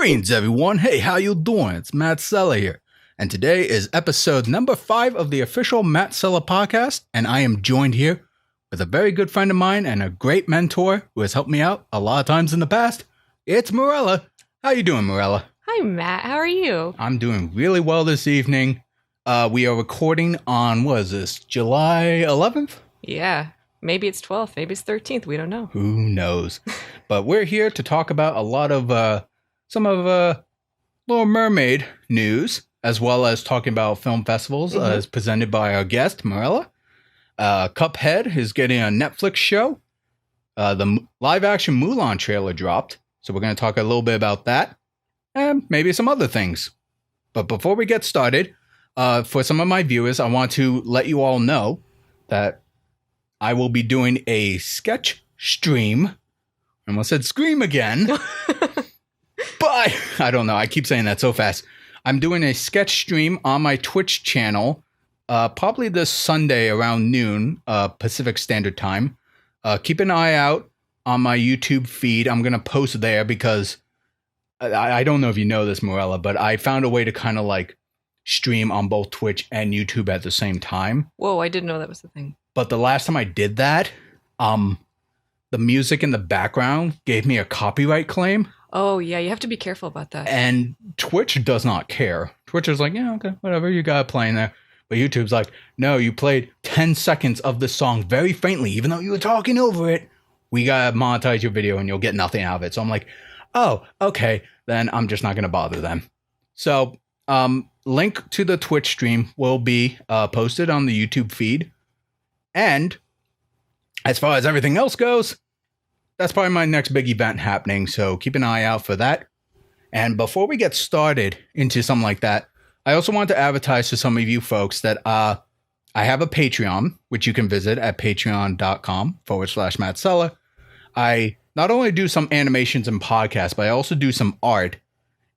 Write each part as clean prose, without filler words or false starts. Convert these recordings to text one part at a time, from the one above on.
Greetings, everyone. Hey, how you doing? It's Matt Sella here. And today is episode number 5 of the official Matt Sella podcast. And I am joined here with a very good friend of mine and a great mentor who has helped me out a lot of times in the past. It's Mirella. How you doing, Mirella? Hi, Matt. How are you? I'm doing really well this evening. We are recording on, what is this, July 11th? Yeah. Maybe it's 12th. Maybe it's 13th. We don't know. Who knows? But we're here to talk about a lot of some of Little Mermaid news, as well as talking about film festivals as presented by our guest, Mirella. Cuphead is getting a Netflix show. The live-action Mulan trailer dropped, so we're going to talk a little bit about that, and maybe some other things. But before we get started, for some of my viewers, I want to let you all know that I will be doing a sketch stream. I almost said scream again. But I don't know. I keep saying that so fast. I'm doing a sketch stream on my Twitch channel, probably this Sunday around noon, Pacific Standard Time. Keep an eye out on my YouTube feed. I'm going to post there because I don't know if you know this, Mirella, but I found a way to kind of like stream on both Twitch and YouTube at the same time. Whoa, I didn't know that was the thing. But the last time I did that, the music in the background gave me a copyright claim. Oh, yeah, you have to be careful about that. And Twitch does not care. Twitch is like, yeah, okay, whatever, you got it playing there. But YouTube's like, no, you played 10 seconds of this song very faintly, even though you were talking over it. We got to monetize your video and you'll get nothing out of it. So I'm like, oh, okay, then I'm just not going to bother them. So link to the Twitch stream will be posted on the YouTube feed. And as far as everything else goes, that's probably my next big event happening, so keep an eye out for that. And before we get started into something like that, I also want to advertise to some of you folks that I have a Patreon, which you can visit at patreon.com/Matt Sella. I not only do some animations and podcasts, but I also do some art.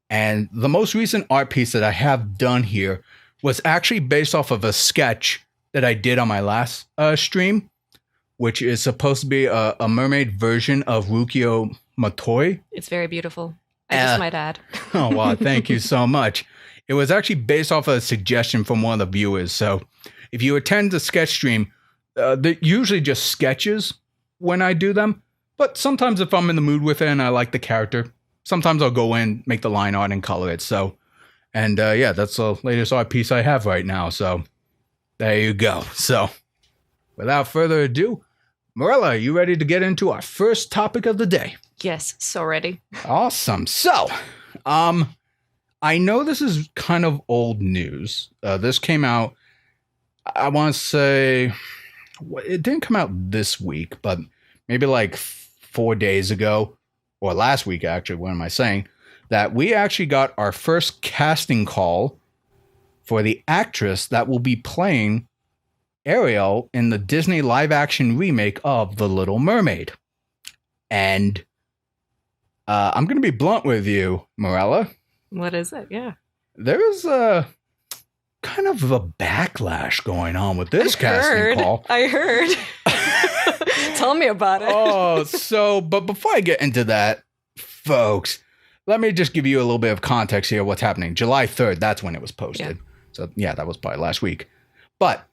And the most recent art piece that I have done here was actually based off of a sketch that I did on my last stream, which is supposed to be a mermaid version of Rukio Matoi. It's very beautiful. I just might add. Oh, wow. Thank you so much. It was actually based off a suggestion from one of the viewers. So if you attend the sketch stream, they're usually just sketches when I do them. But sometimes if I'm in the mood with it and I like the character, sometimes I'll go in, make the line art and color it. So, and yeah, that's the latest art piece I have right now. So there you go. So without further ado, Mirella, you ready to get into our first topic of the day? Yes, so ready. Awesome. So, I know this is kind of old news. This came out, I want to say, it didn't come out this week, but maybe like 4 days ago, or last week actually, what am I saying? That we actually got our first casting call for the actress that will be playing Ariel in the Disney live-action remake of The Little Mermaid. And I'm going to be blunt with you, Mirella. What is it? Yeah. There is a kind of a backlash going on with this casting call. I heard. Tell me about it. But before I get into that, folks, let me just give you a little bit of context here. What's happening? July 3rd, that's when it was posted. Yeah. So yeah, that was probably last week. But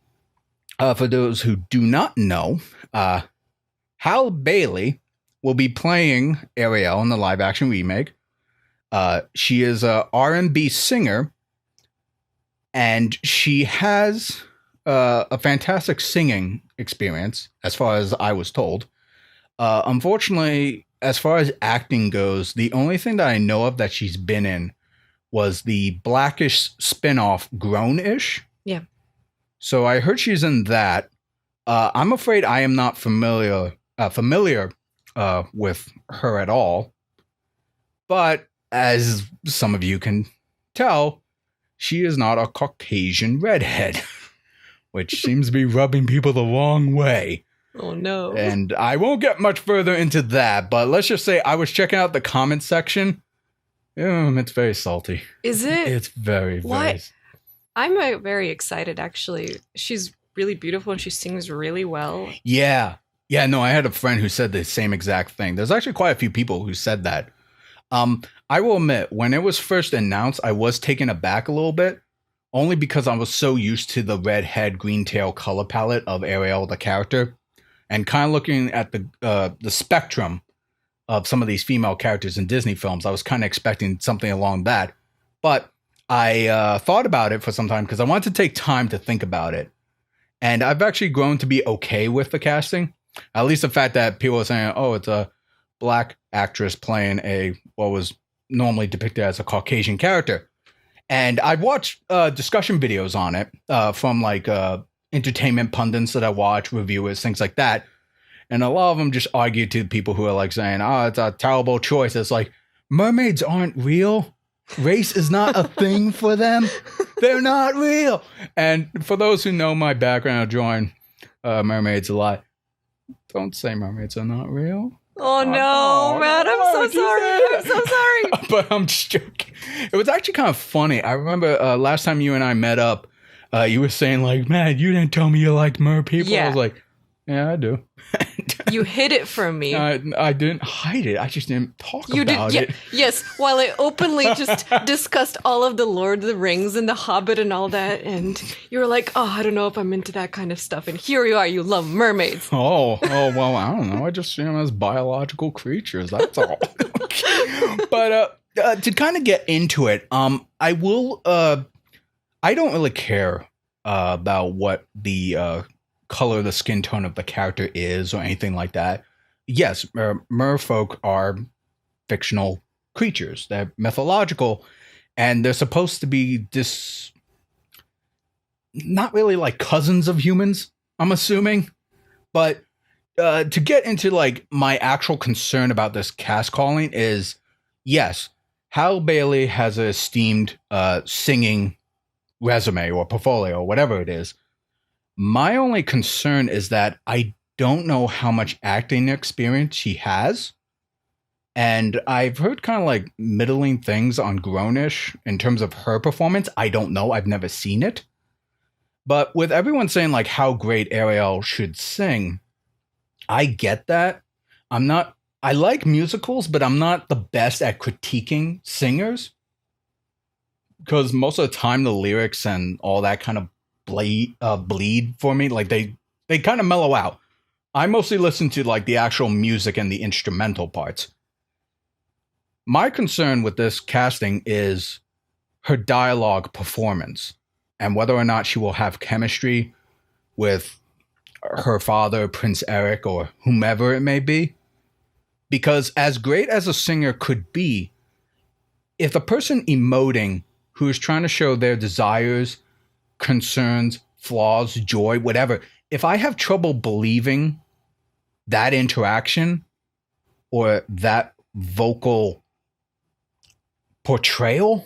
for those who do not know, Halle Bailey will be playing Ariel in the live-action remake. She is a R&B singer, and she has a fantastic singing experience, as far as I was told. Unfortunately, as far as acting goes, the only thing that I know of that she's been in was the Blackish spinoff Grown-ish. Yeah. So I heard she's in that. I'm afraid I am not familiar with her at all. But as some of you can tell, she is not a Caucasian redhead, which seems to be rubbing people the wrong way. Oh, no. And I won't get much further into that, but let's just say I was checking out the comment section. It's very salty. Is it? It's very, very... I'm very excited, actually. She's really beautiful and she sings really well. Yeah. Yeah, no, I had a friend who said the same exact thing. There's actually quite a few people who said that. I will admit, when it was first announced, I was taken aback a little bit, only because I was so used to the red head, green tail color palette of Ariel, the character, and kind of looking at the spectrum of some of these female characters in Disney films. I was kind of expecting something along that, but I thought about it for some time because I wanted to take time to think about it, and I've actually grown to be okay with the casting. At least the fact that people are saying, "Oh, it's a Black actress playing what was normally depicted as a Caucasian character," and I'd watched discussion videos on it from like entertainment pundits that I watch, reviewers, things like that. And a lot of them just argue to people who are like saying, "Oh, it's a terrible choice." It's like, mermaids aren't real. Race is not a thing for them. They're not real. And for those who know my background of drawing mermaids a lot, don't say mermaids are not real. Oh no, man, I'm so sorry. I'm so sorry. But I'm just joking. It was actually kind of funny. I remember last time you and I met up, you were saying like, "Man, you didn't tell me you liked mer people." Yeah. I was like, "Yeah, I do." You hid it from me. I didn't hide it. I just didn't talk about it. Yes, while I openly just discussed all of the Lord of the Rings and the Hobbit and all that, and you were like, "Oh, I don't know if I'm into that kind of stuff." And here you are, you love mermaids. Oh, well, I don't know. I just see them as biological creatures. That's all. But to kind of get into it, I will. I don't really care about what the color, the skin tone of the character is, or anything like that. Yes, merfolk are fictional creatures. They're mythological, and they're supposed to be not really like cousins of humans, I'm assuming. But to get into like my actual concern about this cast calling is, yes, Halle Bailey has an esteemed singing resume or portfolio, or whatever it is. My only concern is that I don't know how much acting experience she has. And I've heard kind of like middling things on Grownish in terms of her performance. I don't know. I've never seen it. But with everyone saying like how great Ariel should sing, I get that. I like musicals, but I'm not the best at critiquing singers. Because most of the time the lyrics and all that kind of bleed for me. Like they kind of mellow out. I mostly listen to like the actual music and the instrumental parts. My concern with this casting is her dialogue performance and whether or not she will have chemistry with her father, Prince Eric, or whomever it may be. Because as great as a singer could be, if the person emoting who is trying to show their desires, concerns, flaws, joy, whatever, if I have trouble believing that interaction or that vocal portrayal,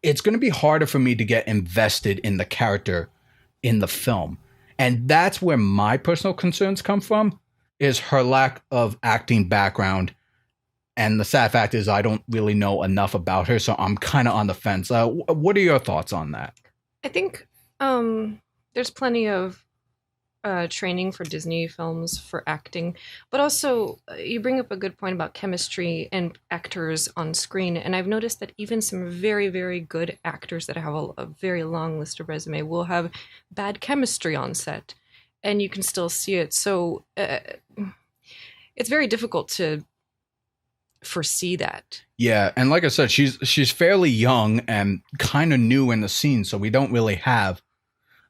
it's going to be harder for me to get invested in the character in the film. And that's where my personal concerns come from, is her lack of acting background. And the sad fact is I don't really know enough about her, so I'm kind of on the fence. What are your thoughts on that? I think there's plenty of training for Disney films for acting, but also you bring up a good point about chemistry and actors on screen. And I've noticed that even some very, very good actors that have a very long list of resume will have bad chemistry on set, and you can still see it. So it's very difficult to foresee that. Yeah, and like I said, she's fairly young and kind of new in the scene, so we don't really have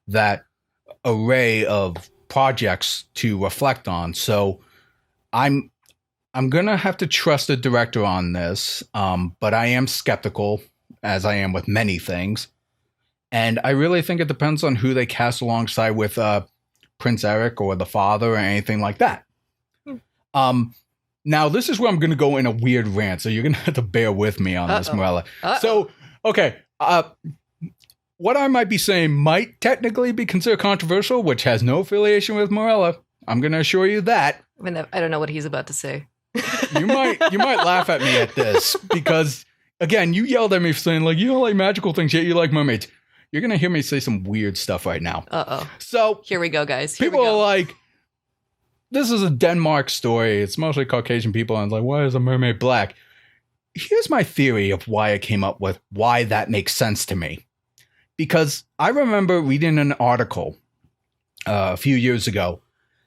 that array of projects to reflect on. So I'm gonna have to trust the director on this, but I am skeptical, as I am with many things, and I really think it depends on who they cast alongside with Prince Eric or the father or anything like that. Now, this is where I'm going to go in a weird rant, so you're going to have to bear with me on this, Mirella. So, okay, what I might be saying might technically be considered controversial, which has no affiliation with Mirella. I'm going to assure you that. I don't know what he's about to say. You might laugh at me at this, because, again, you yelled at me for saying, like, you don't like magical things, yet you like mermaids. You're going to hear me say some weird stuff right now. So, here we go, guys. People are like, this is a Denmark story. It's mostly Caucasian people. And it's like, why is a mermaid black? here's my theory of why I came up with why that makes sense to me. Because I remember reading an article a few years ago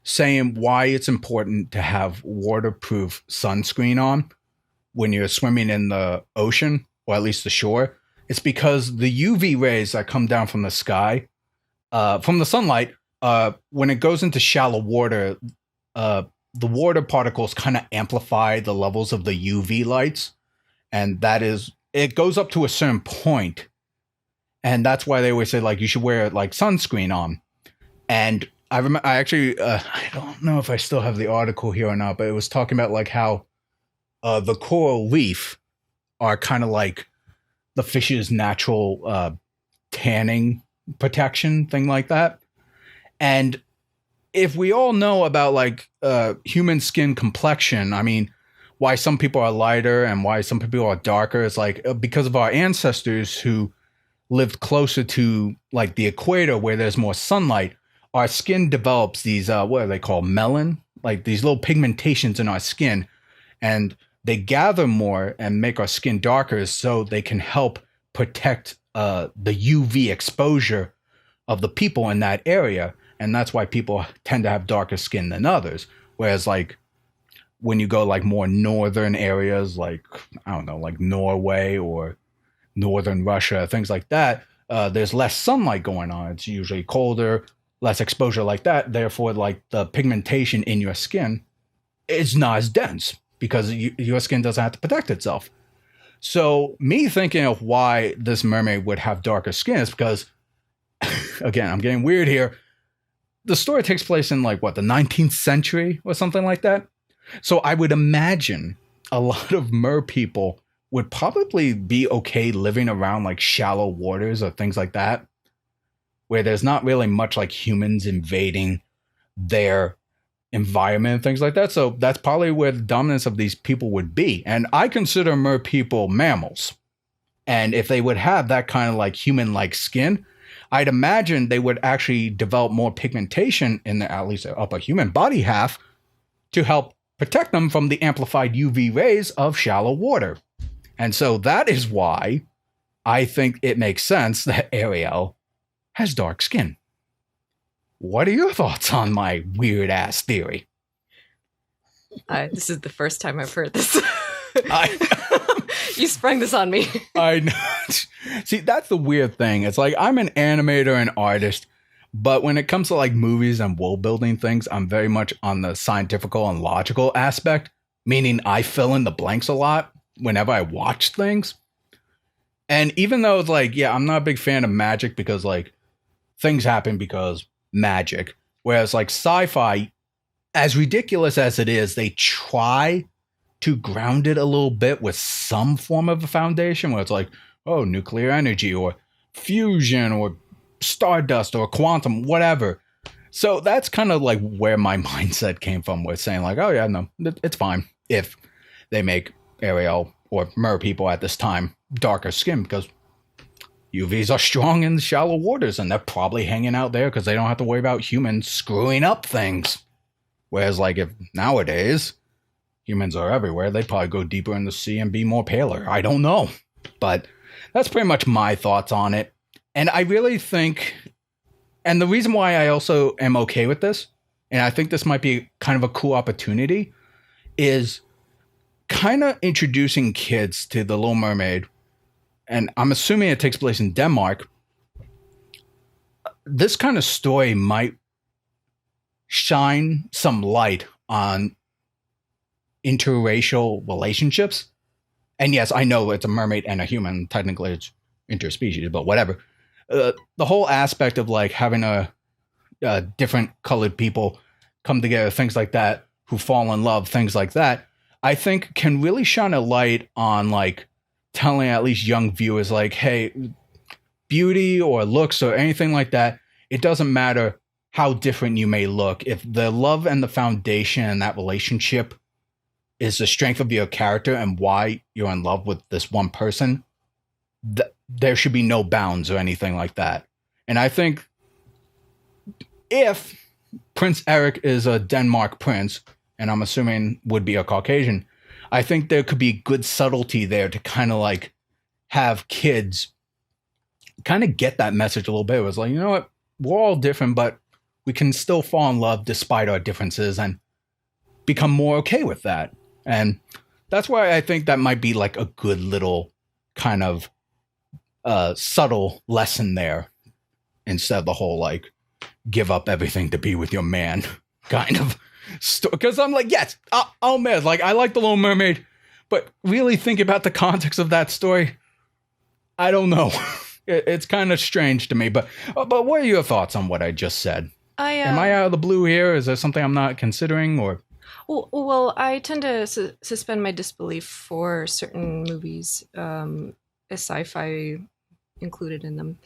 saying why it's important to have waterproof sunscreen on when you're swimming in the ocean, or at least the shore. It's because the UV rays that come down from the sky, from the sunlight, when it goes into shallow water, the water particles kind of amplify the levels of the UV lights. And that is, it goes up to a certain point. And that's why they always say, like, you should wear, like, sunscreen on. And I remember, I don't know if I still have the article here or not, but it was talking about, like, how the coral reef are kind of like the fish's natural tanning protection, thing like that. And if we all know about, like, human skin complexion, I mean, why some people are lighter and why some people are darker, it's like because of our ancestors who lived closer to, like, the equator where there's more sunlight, our skin develops these, what are they called? Melon? Like these little pigmentations in our skin. And they gather more and make our skin darker so they can help protect the UV exposure of the people in that area. And that's why people tend to have darker skin than others. Whereas, like, when you go, like, more northern areas, like, I don't know, like Norway or northern Russia, things like that, there's less sunlight going on. It's usually colder, less exposure like that. Therefore, like, the pigmentation in your skin is not as dense because your skin doesn't have to protect itself. So me thinking of why this mermaid would have darker skin is because, again, I'm getting weird here. The story takes place in, like, what, the 19th century or something like that? So I would imagine a lot of mer people would probably be okay living around, like, shallow waters or things like that, where there's not really much, like, humans invading their environment and things like that. So that's probably where the dominance of these people would be. And I consider mer people mammals. And if they would have that kind of, like, human-like skin, I'd imagine they would actually develop more pigmentation in the, at least upper human body half, to help protect them from the amplified UV rays of shallow water. And so that is why I think it makes sense that Ariel has dark skin. What are your thoughts on my weird ass theory? This is the first time I've heard this. You sprung this on me. I know. See, that's the weird thing. It's like I'm an animator and artist, but when it comes to, like, movies and world building things, I'm very much on the scientific and logical aspect, meaning I fill in the blanks a lot whenever I watch things. And even though it's like, yeah, I'm not a big fan of magic because, like, things happen because magic. Whereas, like, sci-fi, as ridiculous as it is, they try to ground it a little bit with some form of a foundation where it's like, oh, nuclear energy or fusion or stardust or quantum, whatever. So that's kind of like where my mindset came from, with saying, like, oh yeah, no, it's fine if they make Ariel or mer people at this time darker skin because UVs are strong in shallow waters and they're probably hanging out there because they don't have to worry about humans screwing up things. Whereas, like, if nowadays humans are everywhere, they'd probably go deeper in the sea and be more paler. I don't know. But that's pretty much my thoughts on it. And I really think, and the reason why I also am okay with this, and I think this might be kind of a cool opportunity, is kind of introducing kids to The Little Mermaid. And I'm assuming it takes place in Denmark. This kind of story might shine some light on interracial relationships. And yes, I know it's a mermaid and a human. Technically, it's interspecies, but whatever. The whole aspect of, like, having a different colored people come together, things like that, who fall in love, things like that, I think can really shine a light on, like, telling at least young viewers, like, hey, beauty or looks or anything like that, it doesn't matter how different you may look. If the love and the foundation and that relationship is the strength of your character and why you're in love with this one person, there should be no bounds or anything like that. And I think if Prince Eric is a Denmark prince, and I'm assuming would be a Caucasian, I think there could be good subtlety there to kind of like have kids kind of get that message a little bit. It was like, you know what? We're all different, but we can still fall in love despite our differences and become more okay with that. And that's why I think that might be like a good little kind of subtle lesson there instead of the whole like give up everything to be with your man kind of story. Because I'm like, yes, I'll admit, like I like The Little Mermaid, but really think about the context of that story. I don't know. It's kind of strange to me, but what are your thoughts on what I just said? Am I out of the blue here? Is there something I'm not considering, or? Well, I tend to suspend my disbelief for certain movies, sci-fi included in them,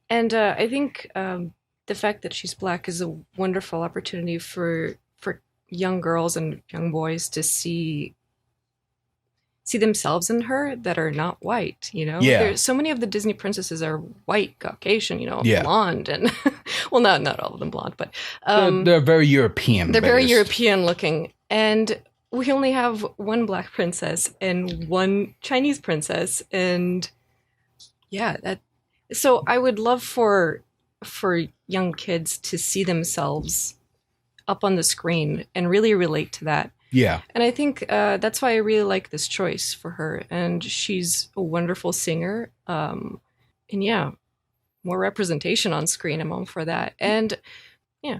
and I think the fact that she's black is a wonderful opportunity for young girls and young boys to see themselves in her that are not white, you know? Yeah. There's so many of the Disney princesses are white, Caucasian, you know, yeah. blonde, and well, not all of them blonde, but they're very European. They're very European looking, and we only have one black princess and one Chinese princess, and yeah, so I would love for young kids to see themselves up on the screen and really relate to that. Yeah. And I think that's why I really like this choice for her. And she's a wonderful singer. And yeah, more representation on screen. I'm all for that. And yeah.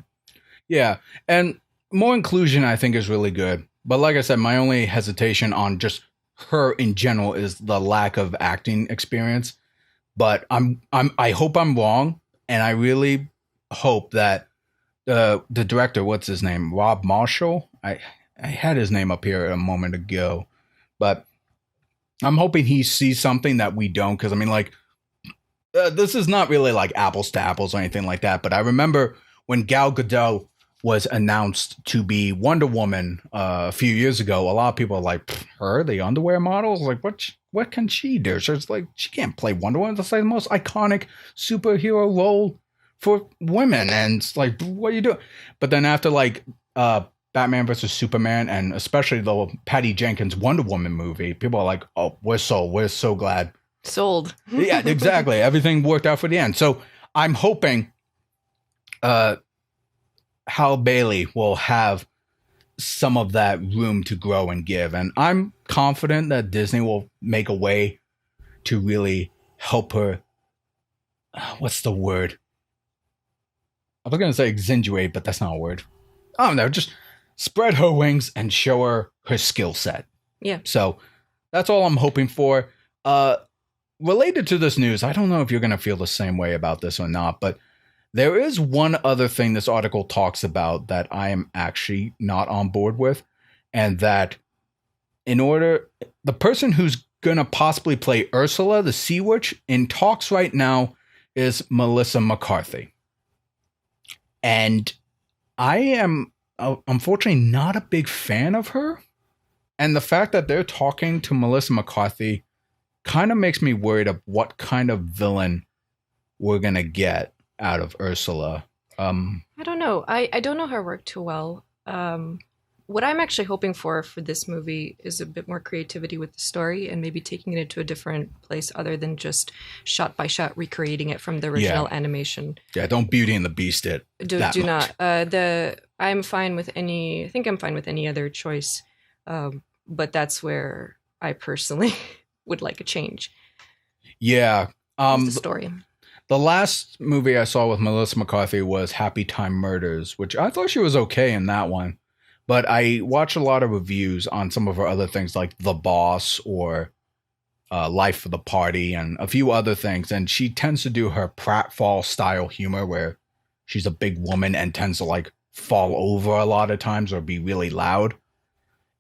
Yeah. And more inclusion, I think, is really good. But like I said, my only hesitation on just her in general is the lack of acting experience. But I hope I'm wrong. And I really hope that the director, what's his name? Rob Marshall. I had his name up here a moment ago, but I'm hoping he sees something that we don't. Because I mean, like, this is not really like apples to apples or anything like that. But I remember when Gal Gadot was announced to be Wonder Woman a few years ago, a lot of people are like, her, the underwear model? Like, what can she do? So it's like, she can't play Wonder Woman. That's like the most iconic superhero role for women. And it's like, what are you doing? But then after like Batman versus Superman, and especially the Patty Jenkins Wonder Woman movie, people are like, oh, we're so glad. Sold. Yeah, exactly. Everything worked out for the end. So I'm hoping Halle Bailey will have some of that room to grow and give. And I'm confident that Disney will make a way to really help her. What's the word? I was going to say extenuate, but that's not a word. I don't know. Just spread her wings and show her skill set. Yeah. So that's all I'm hoping for. Related to this news, I don't know if you're going to feel the same way about this or not, but there is one other thing this article talks about that I am actually not on board with. And that the person who's going to possibly play Ursula, the Sea Witch, in talks right now is Melissa McCarthy. And I am unfortunately not a big fan of her. And the fact that they're talking to Melissa McCarthy kind of makes me worried of what kind of villain we're going to get out of Ursula. I don't know. I don't know her work too well. What I'm actually hoping for this movie is a bit more creativity with the story and maybe taking it to a different place other than just shot by shot recreating it from the original animation. Yeah, don't Beauty and the Beast it. Do not. I'm fine with any. I think I'm fine with any other choice, but that's where I personally would like a change. Yeah, the story. The last movie I saw with Melissa McCarthy was Happy Time Murders, which I thought she was okay in that one. But I watched a lot of reviews on some of her other things like The Boss or Life of the Party and a few other things. And she tends to do her pratfall style humor where she's a big woman and tends to like fall over a lot of times or be really loud.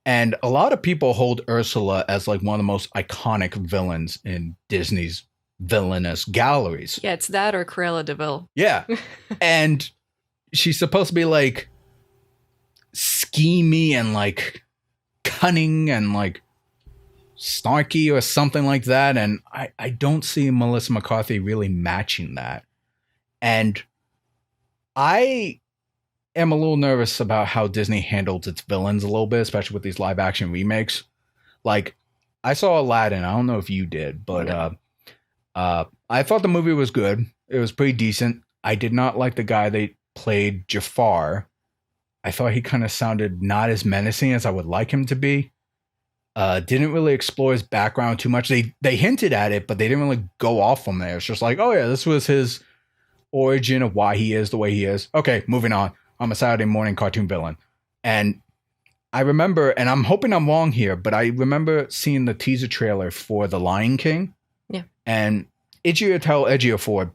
And a lot of people hold Ursula as like one of the most iconic villains in Disney's villainous galleries. Yeah, it's that or Cruella de Vil. Yeah. And she's supposed to be like schemy and like cunning and like snarky or something like that. And I don't see Melissa McCarthy really matching that. And I am a little nervous about how Disney handles its villains a little bit, especially with these live action remakes. Like, I saw Aladdin. I don't know if you did, but I thought the movie was good. It was pretty decent. I did not like the guy they played Jafar. I thought he kind of sounded not as menacing as I would like him to be. Didn't really explore his background too much. They hinted at it, but they didn't really go off from there. It's just like, oh yeah, this was his origin of why he is the way he is. Okay, moving on. I'm a Saturday morning cartoon villain. And I remember, and I'm hoping I'm wrong here, but I remember seeing the teaser trailer for The Lion King. Yeah. And Ejiofor,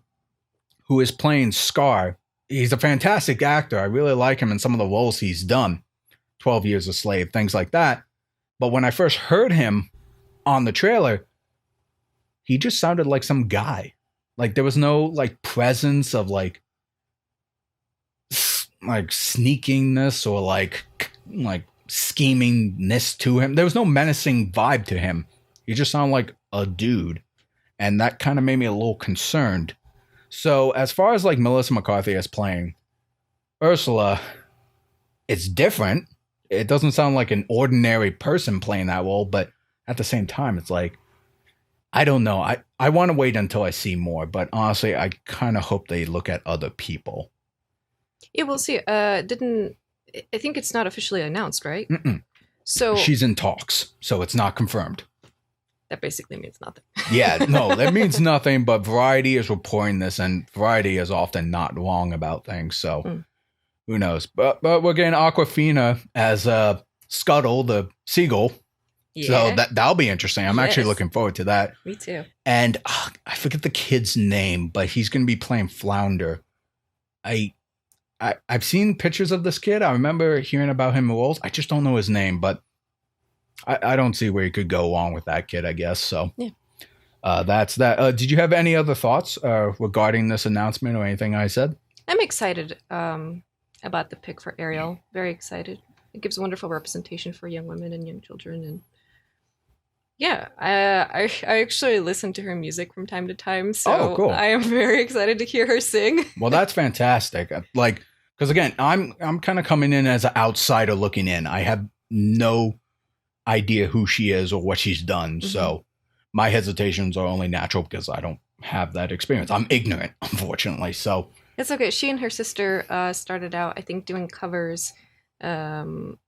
who is playing Scar, he's a fantastic actor. I really like him in some of the roles he's done. 12 Years a Slave, things like that. But when I first heard him on the trailer, he just sounded like some guy. Like there was no like presence of like sneakingness or like schemingness to him. There was no menacing vibe to him. He just sounded like a dude. And that kind of made me a little concerned. So as far as like Melissa McCarthy as playing Ursula, it's different. It doesn't sound like an ordinary person playing that role, but at the same time, it's like, I don't know. I want to wait until I see more, but honestly, I kind of hope they look at other people. Yeah, we'll see. I think it's not officially announced, right? Mm-mm. So she's in talks, so it's not confirmed. That basically means nothing. Yeah, no, that means nothing, but Variety is reporting this, and Variety is often not wrong about things, so who knows? But we're getting Aquafina as Scuttle, the seagull. Yeah. So that'll be interesting. I'm actually looking forward to that. Me too. And I forget the kid's name, but he's going to be playing Flounder. I've seen pictures of this kid. I remember hearing about him in roles. I just don't know his name, but I don't see where you could go wrong with that kid, I guess. So yeah. That's that. Did you have any other thoughts regarding this announcement or anything I said? I'm excited about the pick for Ariel. Very excited. It gives wonderful representation for young women and young children. And yeah, I actually listen to her music from time to time. So cool. I am very excited to hear her sing. Well, that's fantastic. Like, because again, I'm kind of coming in as an outsider looking in. I have no idea who she is or what she's done. Mm-hmm. So my hesitations are only natural because I don't have that experience. I'm ignorant, unfortunately. So it's okay. She and her sister started out, I think, doing covers songs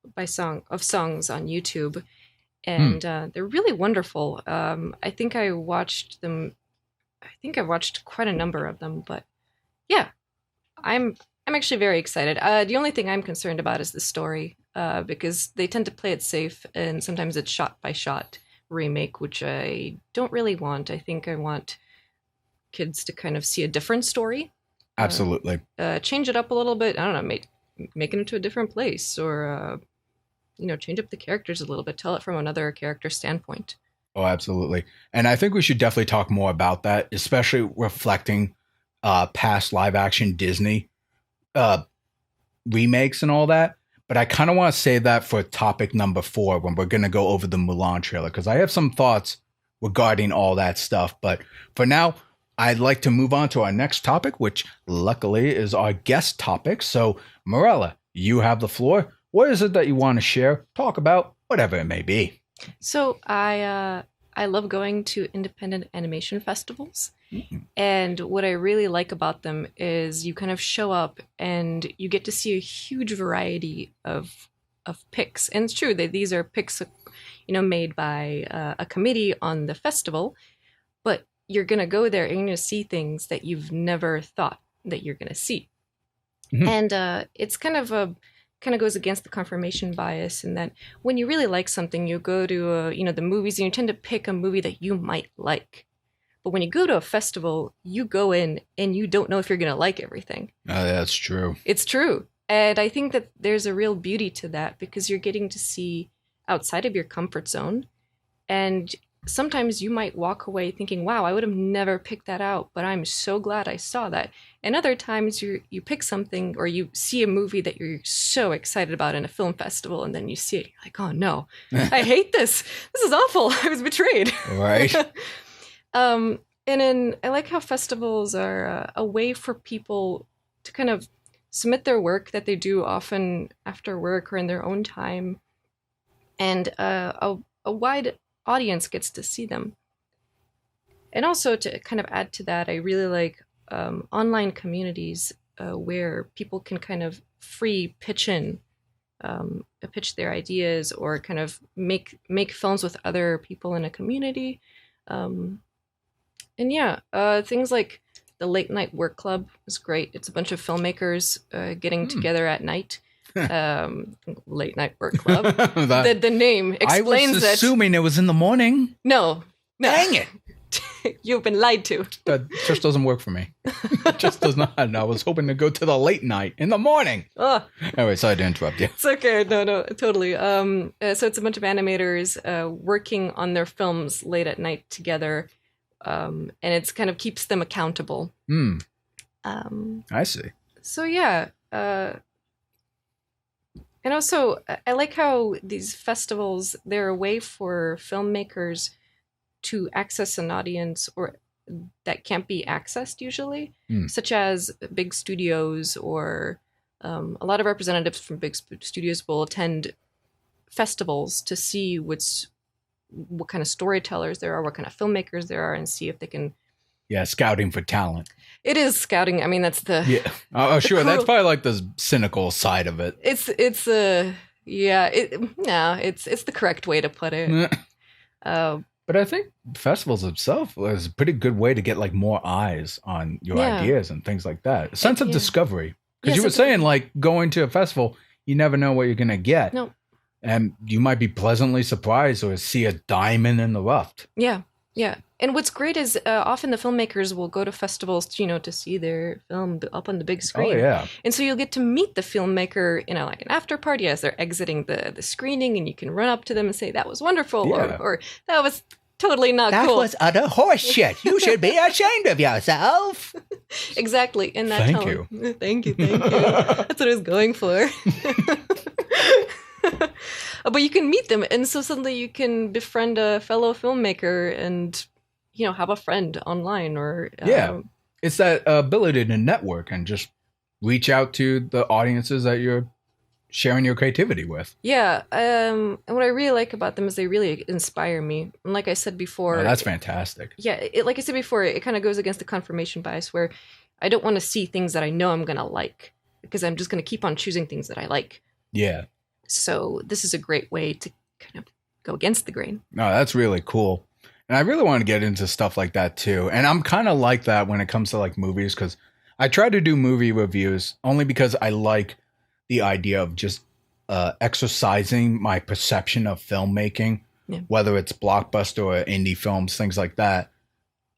on YouTube, and they're really wonderful. I think I watched them. I think I watched quite a number of them, but yeah, I'm actually very excited. The only thing I'm concerned about is the story, because they tend to play it safe, and sometimes it's shot by shot remake, which I don't really want. I think I want kids to kind of see a different story. Absolutely. Change it up a little bit. I don't know, make it into a different place, or change up the characters a little bit. Tell it from another character standpoint. Oh, absolutely. And I think we should definitely talk more about that, especially reflecting past live action Disney remakes and all that. But I kind of want to save that for topic number 4 when we're going to go over the Mulan trailer, because I have some thoughts regarding all that stuff. But for now, I'd like to move on to our next topic, which luckily is our guest topic. So, Mirella, you have the floor. What is it that you want to share, talk about, whatever it may be? So, I love going to independent animation festivals. Mm-hmm. And what I really like about them is you kind of show up and you get to see a huge variety of picks. And it's true that these are picks, made by a committee on the festival, but you're going to go there and you're going to see things that you've never thought that you're going to see. Mm-hmm. And it's kind of goes against the confirmation bias in that when you really like something, you go to, the movies and you tend to pick a movie that you might like. But when you go to a festival, you go in and you don't know if you're going to like everything. Oh, that's true. It's true. And I think that there's a real beauty to that because you're getting to see outside of your comfort zone. And sometimes you might walk away thinking, wow, I would have never picked that out, but I'm so glad I saw that. And other times you pick something or you see a movie that you're so excited about in a film festival, and then you see it, you're like, oh no, I hate this. This is awful. I was betrayed. Right. I like how festivals are a way for people to kind of submit their work that they do often after work or in their own time, and a a wide audience gets to see them. And also to kind of add to that, I really like online communities where people can kind of free pitch their ideas or kind of make films with other people in a community. And yeah, things like the Late Night Work Club is great. It's a bunch of filmmakers getting together at night. Late Night Work Club. The name explains it. I was assuming it was in the morning. No. Dang it. You've been lied to. That just doesn't work for me. It just does not. I was hoping to go to the late night in the morning. Oh. Anyway, sorry to interrupt you. It's okay. No, totally. So it's a bunch of animators working on their films late at night together. And it's kind of keeps them accountable. I see. So yeah. And also, I like how these festivals, they're a way for filmmakers to access an audience or that can't be accessed usually, such as big studios or a lot of representatives from big studios will attend festivals to see what kind of storytellers there are, what kind of filmmakers there are, and see if they can... Yeah, scouting for talent. It is scouting. I mean, that's the... Yeah. Oh, sure. That's probably like the cynical side of it. It's the correct way to put it. But I think festivals itself is a pretty good way to get like more eyes on your ideas and things like that. A sense of discovery. Because you were saying like going to a festival, you never know what you're going to get. No. And you might be pleasantly surprised or see a diamond in the rough. Yeah. Yeah. And what's great is often the filmmakers will go to festivals, to see their film up on the big screen. Oh, yeah. And so you'll get to meet the filmmaker, like an after party as they're exiting the screening, and you can run up to them and say, that was wonderful, or that was totally not cool. That was utter horseshit. You should be ashamed of yourself. Exactly. In that Thank tone. you. Thank you. That's what I was going for. But you can meet them, and so suddenly you can befriend a fellow filmmaker and, have a friend online or... It's that ability to network and just reach out to the audiences that you're sharing your creativity with. Yeah, and what I really like about them is they really inspire me. And like I said before... Oh, that's fantastic. Yeah, like I said before, it kind of goes against the confirmation bias where I don't want to see things that I know I'm going to like because I'm just going to keep on choosing things that I like. Yeah. So this is a great way to kind of go against the grain. No, that's really cool. And I really want to get into stuff like that too. And I'm kind of like that when it comes to like movies, because I try to do movie reviews only because I like the idea of just exercising my perception of filmmaking, whether it's blockbuster or indie films, things like that.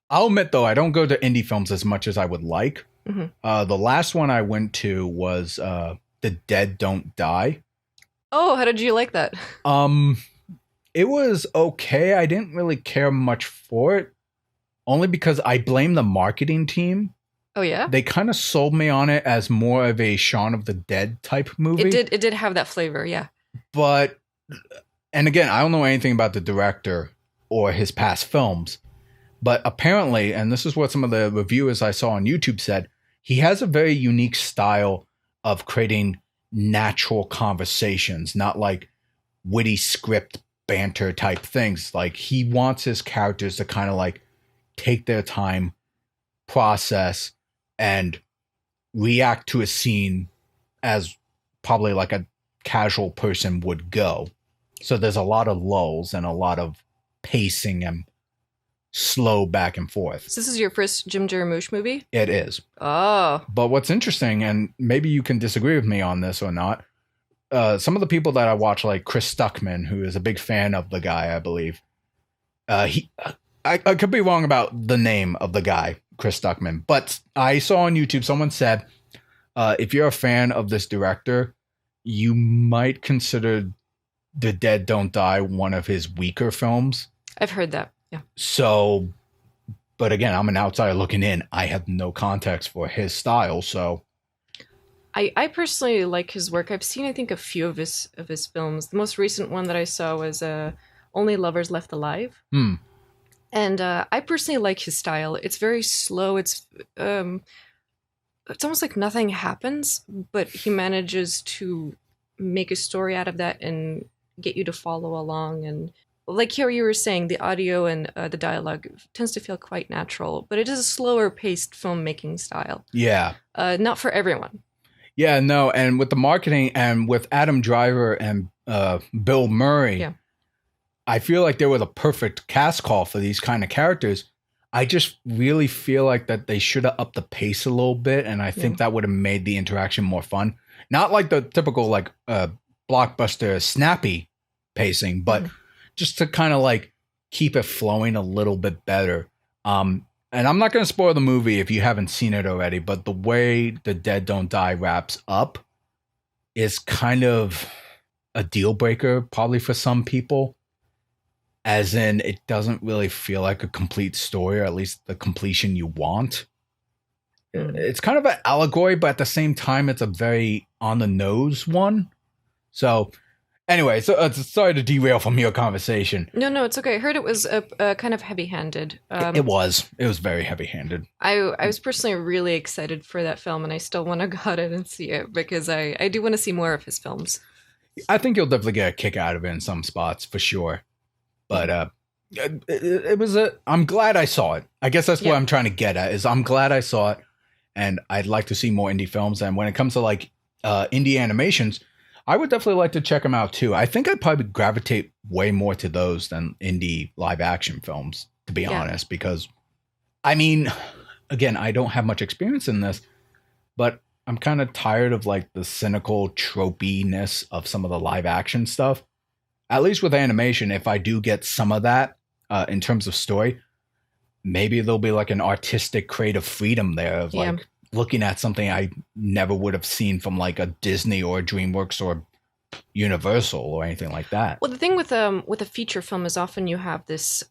I'll admit, though, I don't go to indie films as much as I would like. Mm-hmm. The last one I went to was The Dead Don't Die. Oh, how did you like that? It was okay. I didn't really care much for it, only because I blame the marketing team. Oh, yeah? They kind of sold me on it as more of a Shaun of the Dead type movie. It did have that flavor, yeah. But, and again, I don't know anything about the director or his past films, but apparently, and this is what some of the reviewers I saw on YouTube said, he has a very unique style of creating natural conversations, not like witty script banter type things. Like he wants his characters to kind of like take their time, process, and react to a scene as probably like a casual person would go. So there's a lot of lulls and a lot of pacing and slow back and forth. So this is your first Jim Jarmusch movie? It is. Oh. But what's interesting, and maybe you can disagree with me on this or not, some of the people that I watch, like Chris Stuckman, who is a big fan of the guy, I believe. I could be wrong about the name of the guy, Chris Stuckman, but I saw on YouTube someone said, if you're a fan of this director, you might consider The Dead Don't Die one of his weaker films. I've heard that. Yeah. So, but again, I'm an outsider looking in. I have no context for his style, so. I personally like his work. I've seen, I think, a few of his films. The most recent one that I saw was Only Lovers Left Alive. And I personally like his style. It's very slow. It's almost like nothing happens, but he manages to make a story out of that and get you to follow along. And like here you were saying, the audio and the dialogue tends to feel quite natural, but it is a slower paced filmmaking style. Yeah. Not for everyone. Yeah, no, and with the marketing and with Adam Driver and Bill Murray, Yeah. I feel like they were the perfect cast call for these kind of characters. I just really feel like that they should have upped the pace a little bit, and I think that would have made the interaction more fun. Not like the typical like blockbuster snappy pacing, but just to kind of like keep it flowing a little bit better. And I'm not going to spoil the movie if you haven't seen it already, but the way The Dead Don't Die wraps up is kind of a deal breaker, probably for some people. As in, it doesn't really feel like a complete story, or at least the completion you want. It's kind of an allegory, but at the same time, it's a very on-the-nose one. So, anyway, sorry to derail from your conversation. No, it's okay. I heard it was kind of heavy-handed. It was very heavy-handed. I was personally really excited for that film, and I still want to go out and see it because I do want to see more of his films. I think you'll definitely get a kick out of it in some spots, for sure. But it was I'm glad I saw it. I guess that's what I'm trying to get at, is I'm glad I saw it, and I'd like to see more indie films. And when it comes to like indie animations, I would definitely like to check them out too. I think I'd probably gravitate way more to those than indie live action films, to be honest, because I mean, again, I don't have much experience in this, but I'm kind of tired of like the cynical tropiness of some of the live action stuff. At least with animation, if I do get some of that in terms of story, maybe there'll be like an artistic creative freedom there of like looking at something I never would have seen from like a Disney or a DreamWorks or Universal or anything like that. Well, the thing with a feature film is often you have this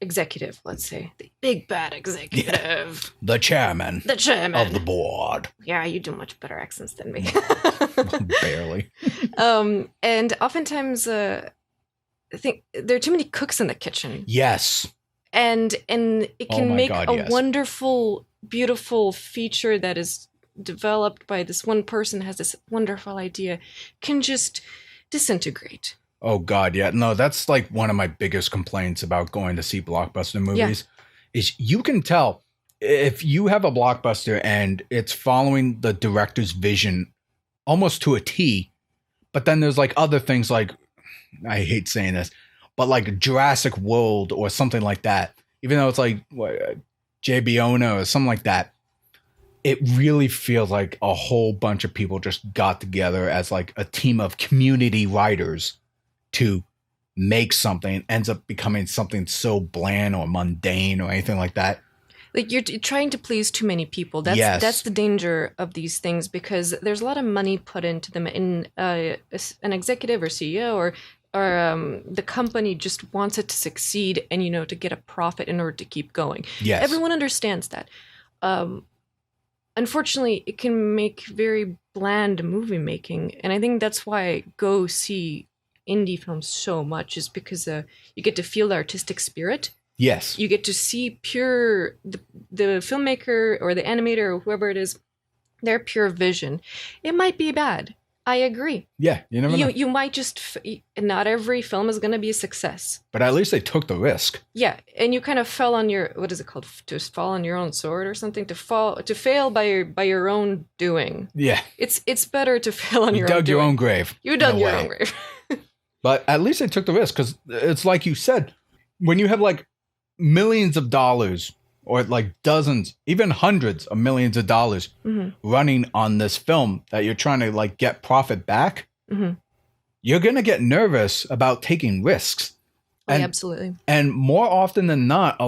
executive, let's say, the big bad executive, the chairman of the board. Yeah, you do much better accents than me. Barely. And oftentimes, I think there are too many cooks in the kitchen. Yes. And it can make a wonderful, beautiful feature that is developed by this one person has this wonderful idea, can just disintegrate. Oh God, yeah. No, that's like one of my biggest complaints about going to see blockbuster movies is you can tell if you have a blockbuster and it's following the director's vision almost to a T, but then there's like other things like, I hate saying this, but like Jurassic World or something like that, even though it's like JBONA or something like that, it really feels like a whole bunch of people just got together as like a team of community writers to make something. It ends up becoming something so bland or mundane or anything like that. Like you're trying to please too many people. That's the danger of these things, because there's a lot of money put into them. In an executive or CEO or the company just wants it to succeed and to get a profit in order to keep going. Yes, everyone understands that. Unfortunately, it can make very bland movie making, and I think that's why I go see indie films so much, is because you get to feel the artistic spirit. Yes. You get to see pure, the filmmaker or the animator or whoever it is, their pure vision. It might be bad. I agree. Yeah, you never know. You might just, not every film is going to be a success. But at least they took the risk. Yeah, and you kind of fell on your, what is it called? To fall on your own sword or something? To fail by your own doing. Yeah. It's better to fail on your own doing. You dug your own grave. You dug your own grave. But at least they took the risk, because it's like you said, when you have like millions of dollars or like dozens, even hundreds of millions of dollars running on this film that you're trying to like get profit back, you're going to get nervous about taking risks. And, absolutely. And more often than not,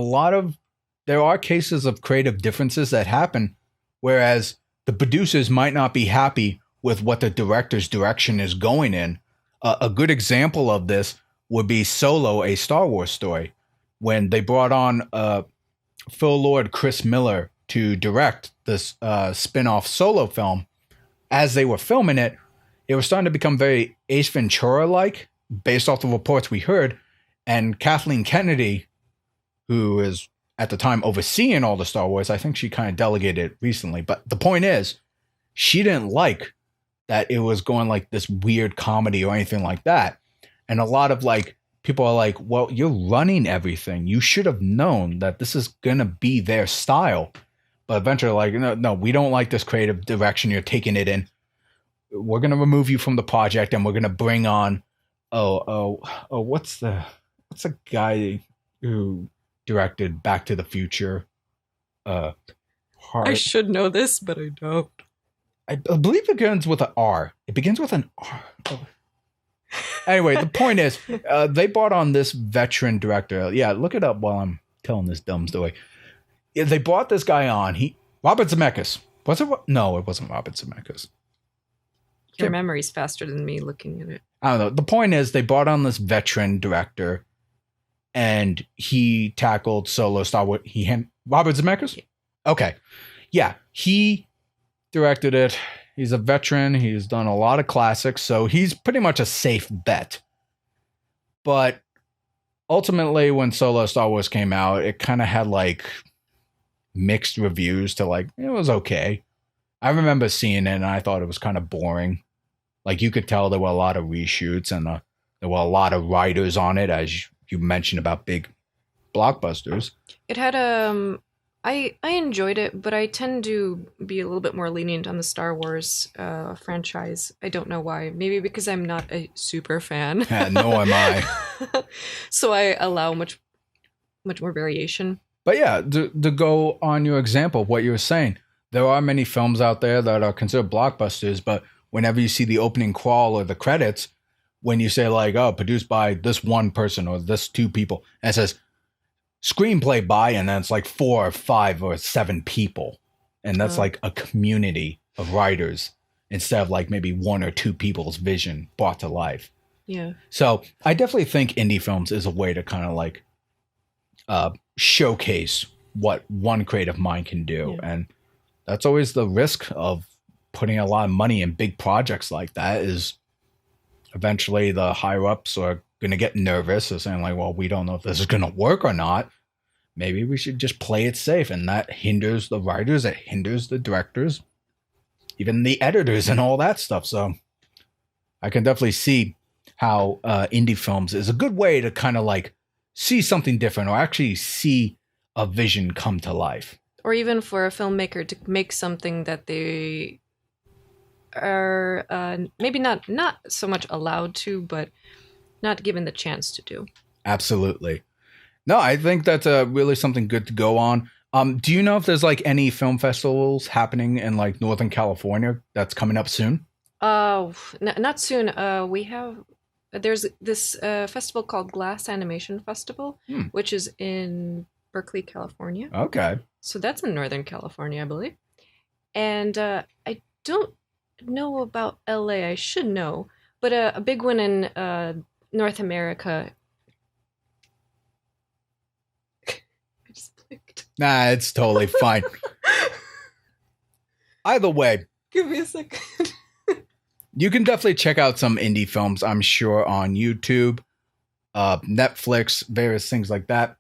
there are cases of creative differences that happen, whereas the producers might not be happy with what the director's direction is going in. A good example of this would be Solo, a Star Wars story, when they brought on Phil Lord, Chris Miller to direct this spin-off Solo film. As they were filming it, it was starting to become very Ace Ventura-like, based off the reports we heard. And Kathleen Kennedy, who is at the time overseeing all the Star Wars, I think she kind of delegated it recently. But the point is, she didn't like that it was going like this weird comedy or anything like that. And a lot of like people are like, well, you're running everything. You should have known that this is going to be their style. But eventually, like, no, we don't like this creative direction you're taking it in. We're going to remove you from the project, and we're going to bring on, what's the guy who directed Back to the Future? I should know this, but I don't. I believe it begins with an R. It begins with an R. Anyway, the point is, they brought on this veteran director. Yeah, look it up while I'm telling this dumb story. Yeah, they brought this guy on. Robert Zemeckis. Was it? No, it wasn't Robert Zemeckis. Your memory's faster than me looking at it. I don't know. The point is, they brought on this veteran director, and he tackled Solo, Star Wars. Robert Zemeckis? Okay. Yeah, he directed it. He's a veteran. He's done a lot of classics, so he's pretty much a safe bet. But ultimately, when Solo Star Wars came out, it kind of had like mixed reviews to like, it was okay. I remember seeing it and I thought it was kind of boring. Like you could tell there were a lot of reshoots and there were a lot of writers on it, as you mentioned about big blockbusters. It had I enjoyed it, but I tend to be a little bit more lenient on the Star Wars franchise. I don't know why. Maybe because I'm not a super fan. Yeah, nor am I. So I allow much more variation. But yeah, to go on your example of what you were saying, there are many films out there that are considered blockbusters, but whenever you see the opening crawl or the credits, when you say like, oh, produced by this one person or this two people, and it says screenplay by, and then it's like 4 or 5 or 7 people. And that's like a community of writers instead of like maybe 1 or 2 people's vision brought to life. Yeah. So I definitely think indie films is a way to kind of like showcase what one creative mind can do. Yeah. And that's always the risk of putting a lot of money in big projects like that, is eventually the higher ups are going to get nervous or saying like, well, we don't know if this is going to work or not. Maybe we should just play it safe. And that hinders the writers, it hinders the directors, even the editors and all that stuff. So I can definitely see how indie films is a good way to kind of like see something different, or actually see a vision come to life. Or even for a filmmaker to make something that they are maybe not so much allowed to, but not given the chance to do. Absolutely. No, I think that's really something good to go on. Do you know if there's like any film festivals happening in like Northern California that's coming up soon? Not soon. There's this festival called Glass Animation Festival, which is in Berkeley, California. Okay. So that's in Northern California, I believe. And I don't know about LA. I should know. But a big one in North America. I just blinked. Nah, it's totally fine. Either way. Give me a second. You can definitely check out some indie films, I'm sure, on YouTube, Netflix, various things like that.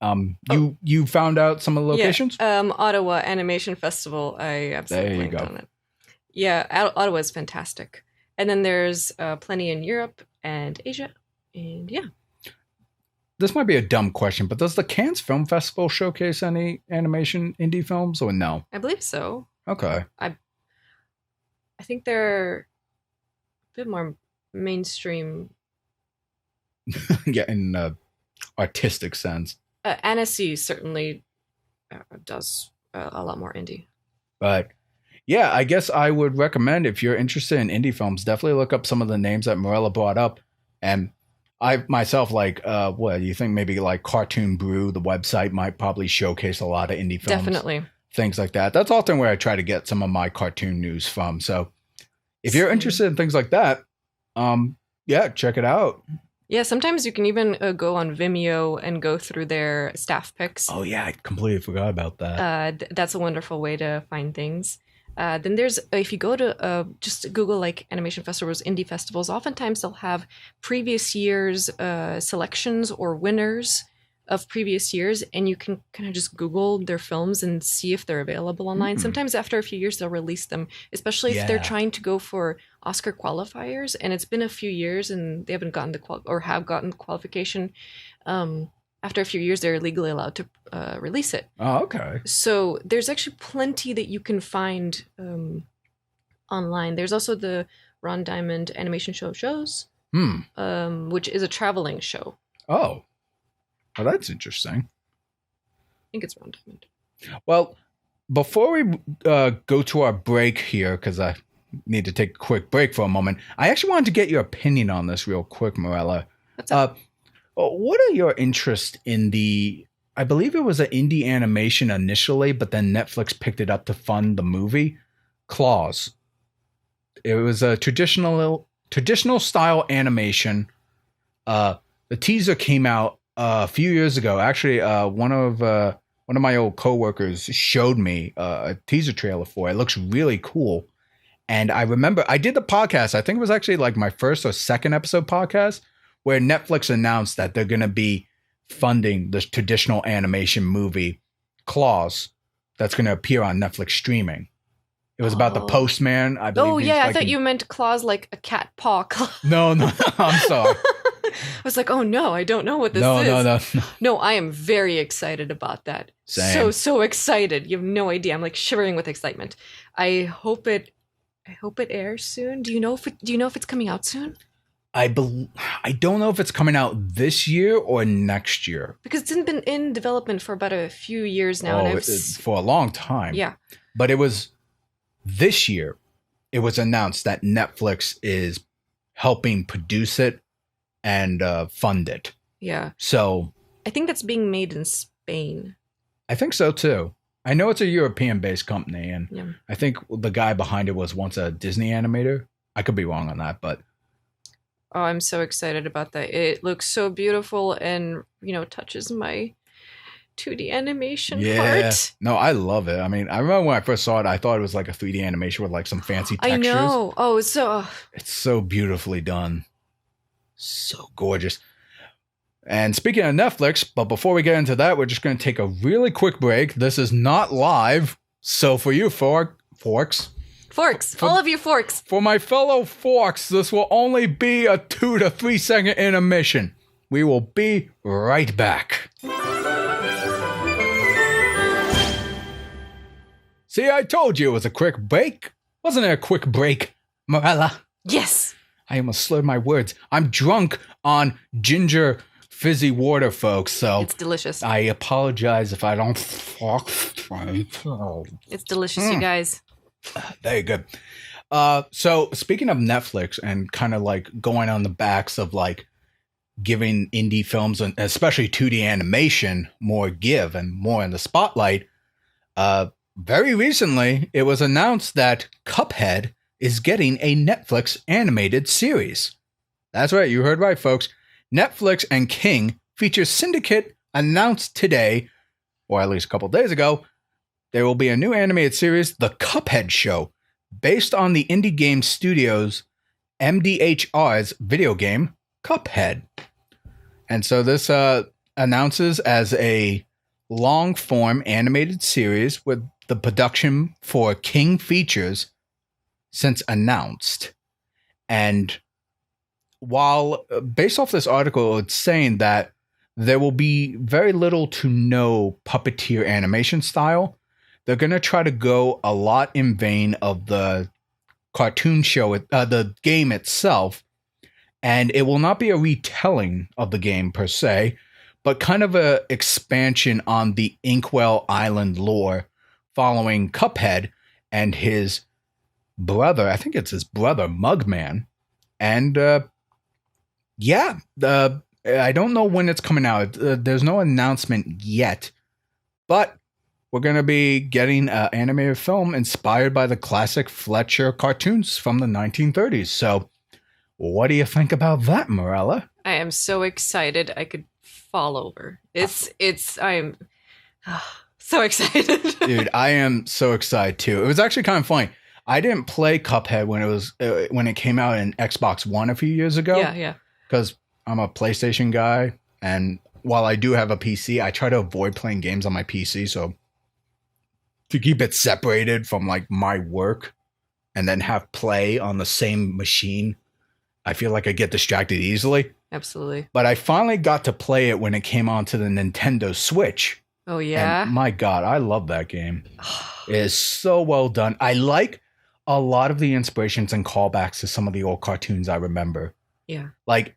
You found out some of the locations? Yeah, Ottawa Animation Festival. I absolutely blinked on it. Yeah, Ottawa is fantastic. And then there's plenty in Europe and Asia. And yeah. This might be a dumb question, but does the Cannes Film Festival showcase any animation indie films or no? I believe so. Okay. I think they're a bit more mainstream. Yeah, in artistic sense. Annecy certainly does a lot more indie. But yeah, I guess I would recommend, if you're interested in indie films, definitely look up some of the names that Mirella brought up. And I myself, like, what do you think? Maybe like Cartoon Brew, the website, might probably showcase a lot of indie films. Definitely. Things like that. That's often where I try to get some of my cartoon news from. So if you're interested in things like that, yeah, check it out. Yeah, sometimes you can even go on Vimeo and go through their staff picks. Oh, yeah, I completely forgot about that. That's a wonderful way to find things. Then there's, if you go to just Google like animation festivals, indie festivals, oftentimes they'll have previous year's selections or winners of previous years, and you can kind of just Google their films and see if they're available online. Sometimes after a few years, they'll release them, especially if they're trying to go for Oscar qualifiers, and it's been a few years and they haven't gotten have gotten the qualification. After a few years, they're legally allowed to release it. Oh, okay. So there's actually plenty that you can find online. There's also the Ron Diamond animation shows, which is a traveling show. Oh. Well, that's interesting. I think it's Ron Diamond. Well, before we go to our break here, because I need to take a quick break for a moment, I actually wanted to get your opinion on this real quick, Mirella. What's up? What are your interests in I believe it was an indie animation initially, but then Netflix picked it up to fund the movie, Claws. It was a traditional style animation. The teaser came out a few years ago. Actually, one of my old coworkers showed me a teaser trailer for it. It looks really cool. And I remember I did the podcast. I think it was actually like my first or second episode podcast where Netflix announced that they're going to be funding the traditional animation movie Claws that's going to appear on Netflix streaming. It was about the postman, I believe. Oh, yeah, I thought you meant claws like a cat paw claw. No, I'm sorry. I was like, oh no, I don't know what this is. No. No, I am very excited about that. Same. So excited. You have no idea. I'm like shivering with excitement. I hope it airs soon. Do you know if it's coming out soon? I don't know if it's coming out this year or next year. Because it's been in development for about a few years now. Oh, for a long time. Yeah. But it was this year. It was announced that Netflix is helping produce it and fund it. Yeah. So I think that's being made in Spain. I think so too. I know it's a European-based company, and I think the guy behind it was once a Disney animator. I could be wrong on that, but oh, I'm so excited about that. It looks so beautiful and, touches my 2D animation part. No, I love it. I mean, I remember when I first saw it, I thought it was like a 3D animation with like some fancy textures. I know. Oh, it's so beautifully done. So gorgeous. And speaking of Netflix, but before we get into that, we're just going to take a really quick break. This is not live. So for you, Forks. All of you forks. For my fellow forks, this will only be a 2 to 3 second intermission. We will be right back. See, I told you it was a quick break. Wasn't it a quick break, Mirella? Yes. I almost slurred my words. I'm drunk on ginger fizzy water, folks, so it's delicious. I apologize if I don't talk. It's delicious, you guys. Very good. So speaking of Netflix and kind of like going on the backs of like giving indie films and especially 2D animation more give and more in the spotlight, very recently it was announced that Cuphead is getting a Netflix animated series. That's right, you heard right, folks. Netflix and King Features Syndicate announced today, or at least a couple days ago, there will be a new animated series, The Cuphead Show, based on the indie game studio's MDHR's video game, Cuphead. And so this announces as a long-form animated series with the production for King Features since announced. And while based off this article, it's saying that there will be very little to no puppeteer animation style, they're going to try to go a lot in vein of the cartoon show, the game itself. And it will not be a retelling of the game per se, but kind of a expansion on the Inkwell Island lore following Cuphead and his brother. I think it's his brother, Mugman. And I don't know when it's coming out. There's no announcement yet, but we're going to be getting an animated film inspired by the classic Fletcher cartoons from the 1930s. So what do you think about that, Mirella? I am so excited. I could fall over. I'm so excited. Dude, I am so excited too. It was actually kind of funny. I didn't play Cuphead when it came out in Xbox One a few years ago. Yeah. Because I'm a PlayStation guy, and while I do have a PC, I try to avoid playing games on my PC. So to keep it separated from like my work and then have play on the same machine, I feel like I get distracted easily. Absolutely. But I finally got to play it when it came onto the Nintendo Switch. Oh, yeah? And my God, I love that game. It is so well done. I like a lot of the inspirations and callbacks to some of the old cartoons I remember. Yeah. Like,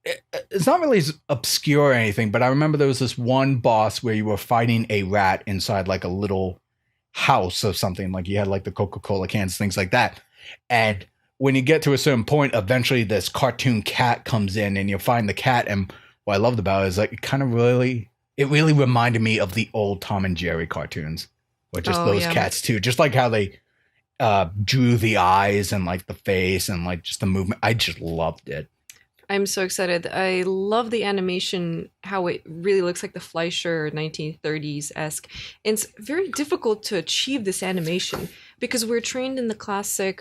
it's not really obscure or anything, but I remember there was this one boss where you were fighting a rat inside like a little house or something. Like you had like the Coca-Cola cans, things like that. And when you get to a certain point, eventually this cartoon cat comes in and you'll find the cat. And what I loved about it is like it really reminded me of the old Tom and Jerry cartoons, or just those cats too. Just like how they drew the eyes and like the face and like just the movement. I just loved it. I'm so excited. I love the animation, how it really looks like the Fleischer 1930s-esque. And it's very difficult to achieve this animation because we're trained in the classic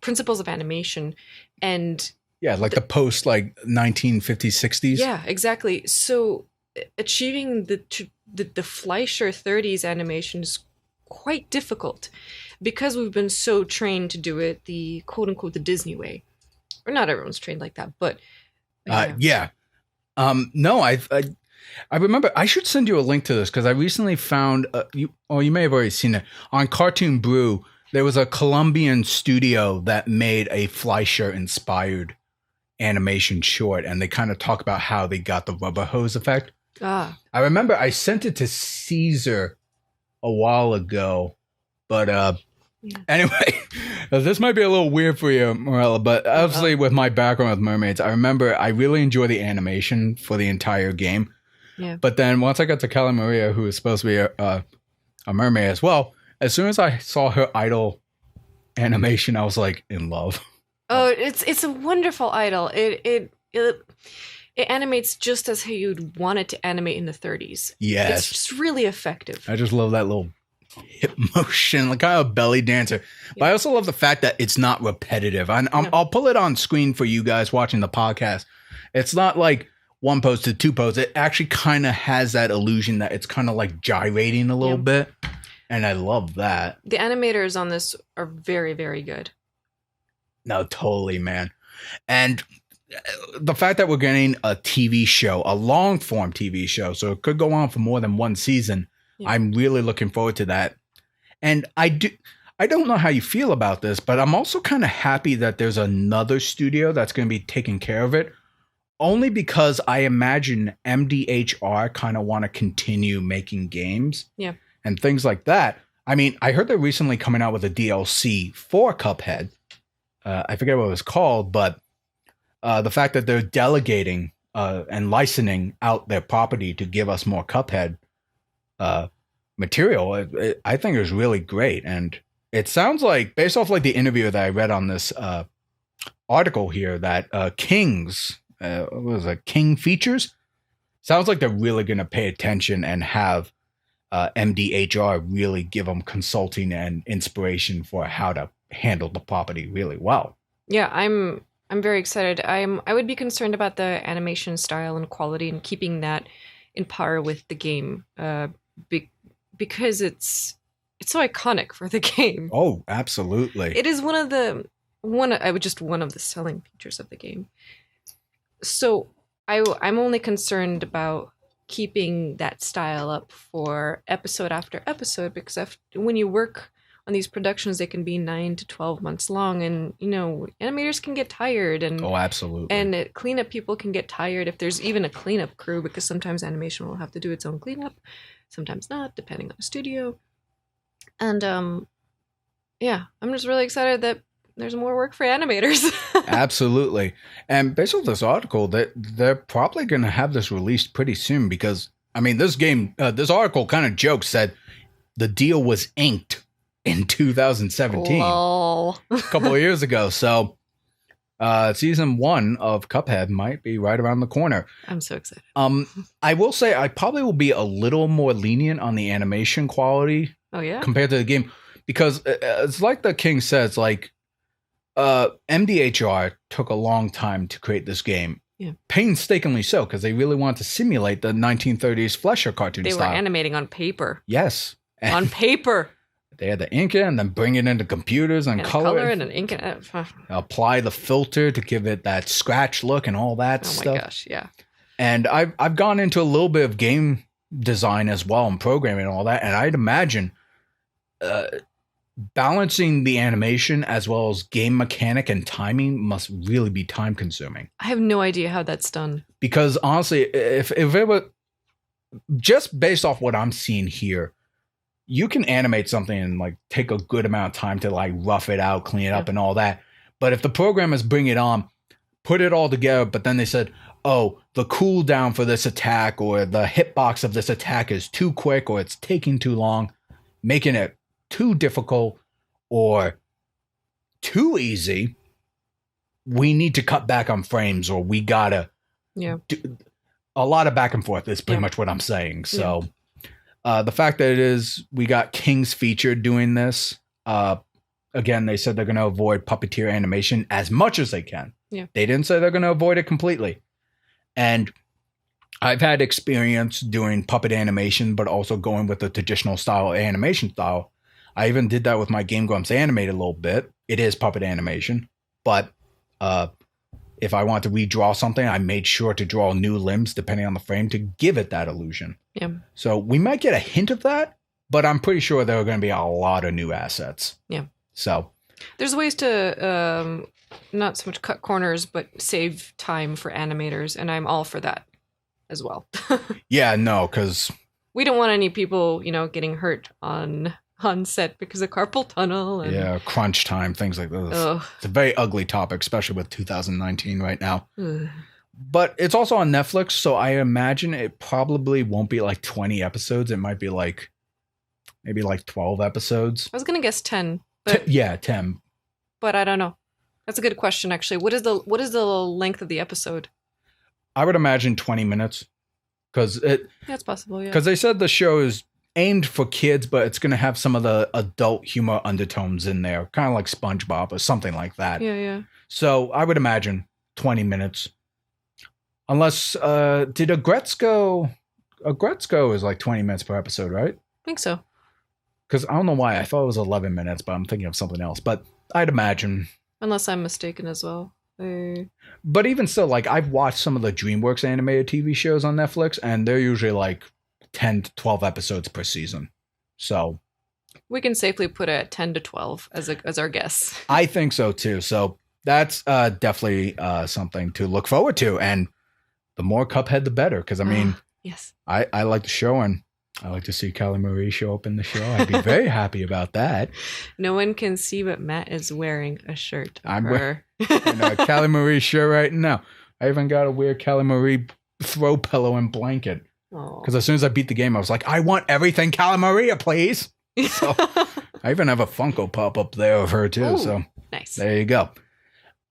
principles of animation. And yeah, like the post like 1950s, 60s. Yeah, exactly. So achieving the Fleischer 30s animation is quite difficult because we've been so trained to do it the quote-unquote the Disney way. Or not everyone's trained like that, but yeah. No, I remember. I should send you a link to this because I recently found you may have already seen it on Cartoon Brew. There was a Colombian studio that made a Fleischer inspired animation short, and they kind of talk about how they got the rubber hose effect. I remember I sent it to Caesar a while ago, but anyway, this might be a little weird for you, Mirella, but obviously with my background with mermaids, I remember I really enjoy the animation for the entire game. Yeah. But then once I got to Kelly Maria, who is supposed to be a mermaid as well, as soon as I saw her idol animation, I was like in love. Oh, it's a wonderful idol. It animates just as how you'd want it to animate in the 30s. Yes. It's just really effective. I just love that little hip motion, like kind of a belly dancer. But I also love the fact that it's not repetitive. I'll pull it on screen for you guys watching the podcast. It's not like one pose to two pose. It actually kind of has that illusion that it's kind of like gyrating a little bit. And I love that. The animators on this are very, very good. No, totally, man. And the fact that we're getting a TV show, a long form TV show, so it could go on for more than one season. Yeah. I'm really looking forward to that. And I don't know how you feel about this, but I'm also kind of happy that there's another studio that's going to be taking care of it. Only because I imagine MDHR kind of want to continue making games. Yeah. And things like that. I mean, I heard they're recently coming out with a DLC for Cuphead. I forget what it was called, but the fact that they're delegating and licensing out their property to give us more Cuphead material, I think is really great. And it sounds like, based off like the interview that I read on this article here, that King's what was it, King Features, sounds like they're really going to pay attention and have MDHR really give them consulting and inspiration for how to handle the property really well. Yeah, I'm very excited. I would be concerned about the animation style and quality and keeping that in par with the game, because it's so iconic for the game. Oh, absolutely. It is one of the selling features of the game. So I'm only concerned about keeping that style up for episode after episode, because when you work on these productions, they can be 9 to 12 months long, and animators can get tired, and absolutely, and cleanup people can get tired if there's even a cleanup crew, because sometimes animation will have to do its own cleanup, sometimes not, depending on the studio. And I'm just really excited that there's more work for animators. Absolutely. And based on this article, they're probably going to have this released pretty soon, because I mean, this article kind of jokes that the deal was inked in 2017, a couple of years ago. So season 1 of Cuphead might be right around the corner. I'm so excited. I will say I probably will be a little more lenient on the animation quality. Oh yeah, compared to the game, because it's like the King says, like MDHR took a long time to create this game, Yeah. Painstakingly so, because they really wanted to simulate the 1930s Fleischer cartoon They style. were animating on paper. Yes. And On paper. they had to ink it and then bring it into computers and color it and ink it. apply the filter to give it that scratch look and all that stuff. Oh my gosh, yeah. And I've gone into a little bit of game design as well and programming and all that, and I'd imagine balancing the animation as well as game mechanic and timing must really be time consuming. I have no idea how that's done. Because honestly, if it were just based off what I'm seeing here, you can animate something and like take a good amount of time to like rough it out, clean it up and all that. But if the programmers bring it on, put it all together, but then they said, oh, the cooldown for this attack or the hitbox of this attack is too quick or it's taking too long, making it too difficult or too easy, we need to cut back on frames or we gotta do a lot of back and forth is pretty much what I'm saying. So the fact that it is, we got King's Feature doing this. Again, they said they're going to avoid puppeteer animation as much as they can. Yeah. They didn't say they're going to avoid it completely. And I've had experience doing puppet animation, but also going with the traditional style animation style. I even did that with my Game Grumps animated a little bit. It is puppet animation, but if I want to redraw something, I made sure to draw new limbs depending on the frame to give it that illusion. Yeah. So we might get a hint of that, but I'm pretty sure there are going to be a lot of new assets. Yeah. So there's ways to not so much cut corners, but save time for animators, and I'm all for that as well. yeah, no, because we don't want any people, getting hurt on set because of carpal tunnel and crunch time, things like this. Ugh. It's a very ugly topic, especially with 2019 right now. Ugh. But it's also on Netflix, so I imagine it probably won't be like 20 episodes. It might be like maybe like 12 episodes. I was gonna guess 10. But 10. But I don't know. That's a good question, actually. What is the length of the episode? I would imagine 20 minutes, because that's possible. Yeah, because they said the show is aimed for kids, but it's going to have some of the adult humor undertones in there, kind of like SpongeBob or something like that. Yeah. So I would imagine 20 minutes. Unless, did Agretzko is like 20 minutes per episode, right? I think so. Because I don't know why. I thought it was 11 minutes, but I'm thinking of something else. But I'd imagine. Unless I'm mistaken as well. But even still, like, I've watched some of the DreamWorks animated TV shows on Netflix, and they're usually like 10 to 12 episodes per season. So we can safely put it at 10 to 12 as our guess. I think so too. So that's definitely something to look forward to. And the more Cuphead, the better. Because I mean, yes, I like the show, and I like to see Halle Marie show up in the show. I'd be very happy about that. No one can see, but Matt is wearing a shirt. I'm wearing a Halle Marie shirt right now. I even got a weird Halle Marie throw pillow and blanket. Because as soon as I beat the game, I was like, I want everything Halle Maria, please. So I even have a Funko Pop up there of her too. Ooh, so nice. There you go.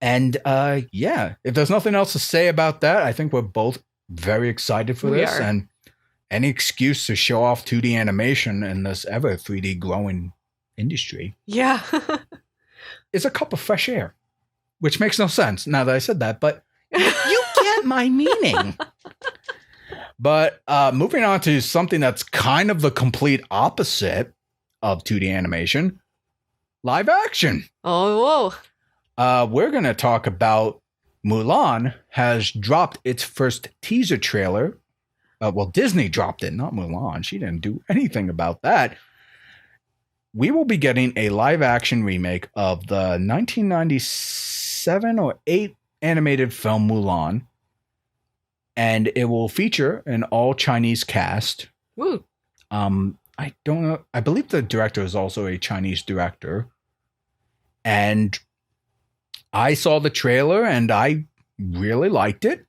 And if there's nothing else to say about that, I think we're both very excited for this. And any excuse to show off 2D animation in this ever 3D growing industry. Yeah. is a cup of fresh air, which makes no sense now that I said that, but you get my meaning. But moving on to something that's kind of the complete opposite of 2D animation, live action. Oh, whoa. We're going to talk about Mulan has dropped its first teaser trailer. Well, Disney dropped it, not Mulan. She didn't do anything about that. We will be getting a live action remake of the 1997 or 8 animated film Mulan. And it will feature an all Chinese cast. Woo. I don't know. I believe the director is also a Chinese director. And I saw the trailer and I really liked it.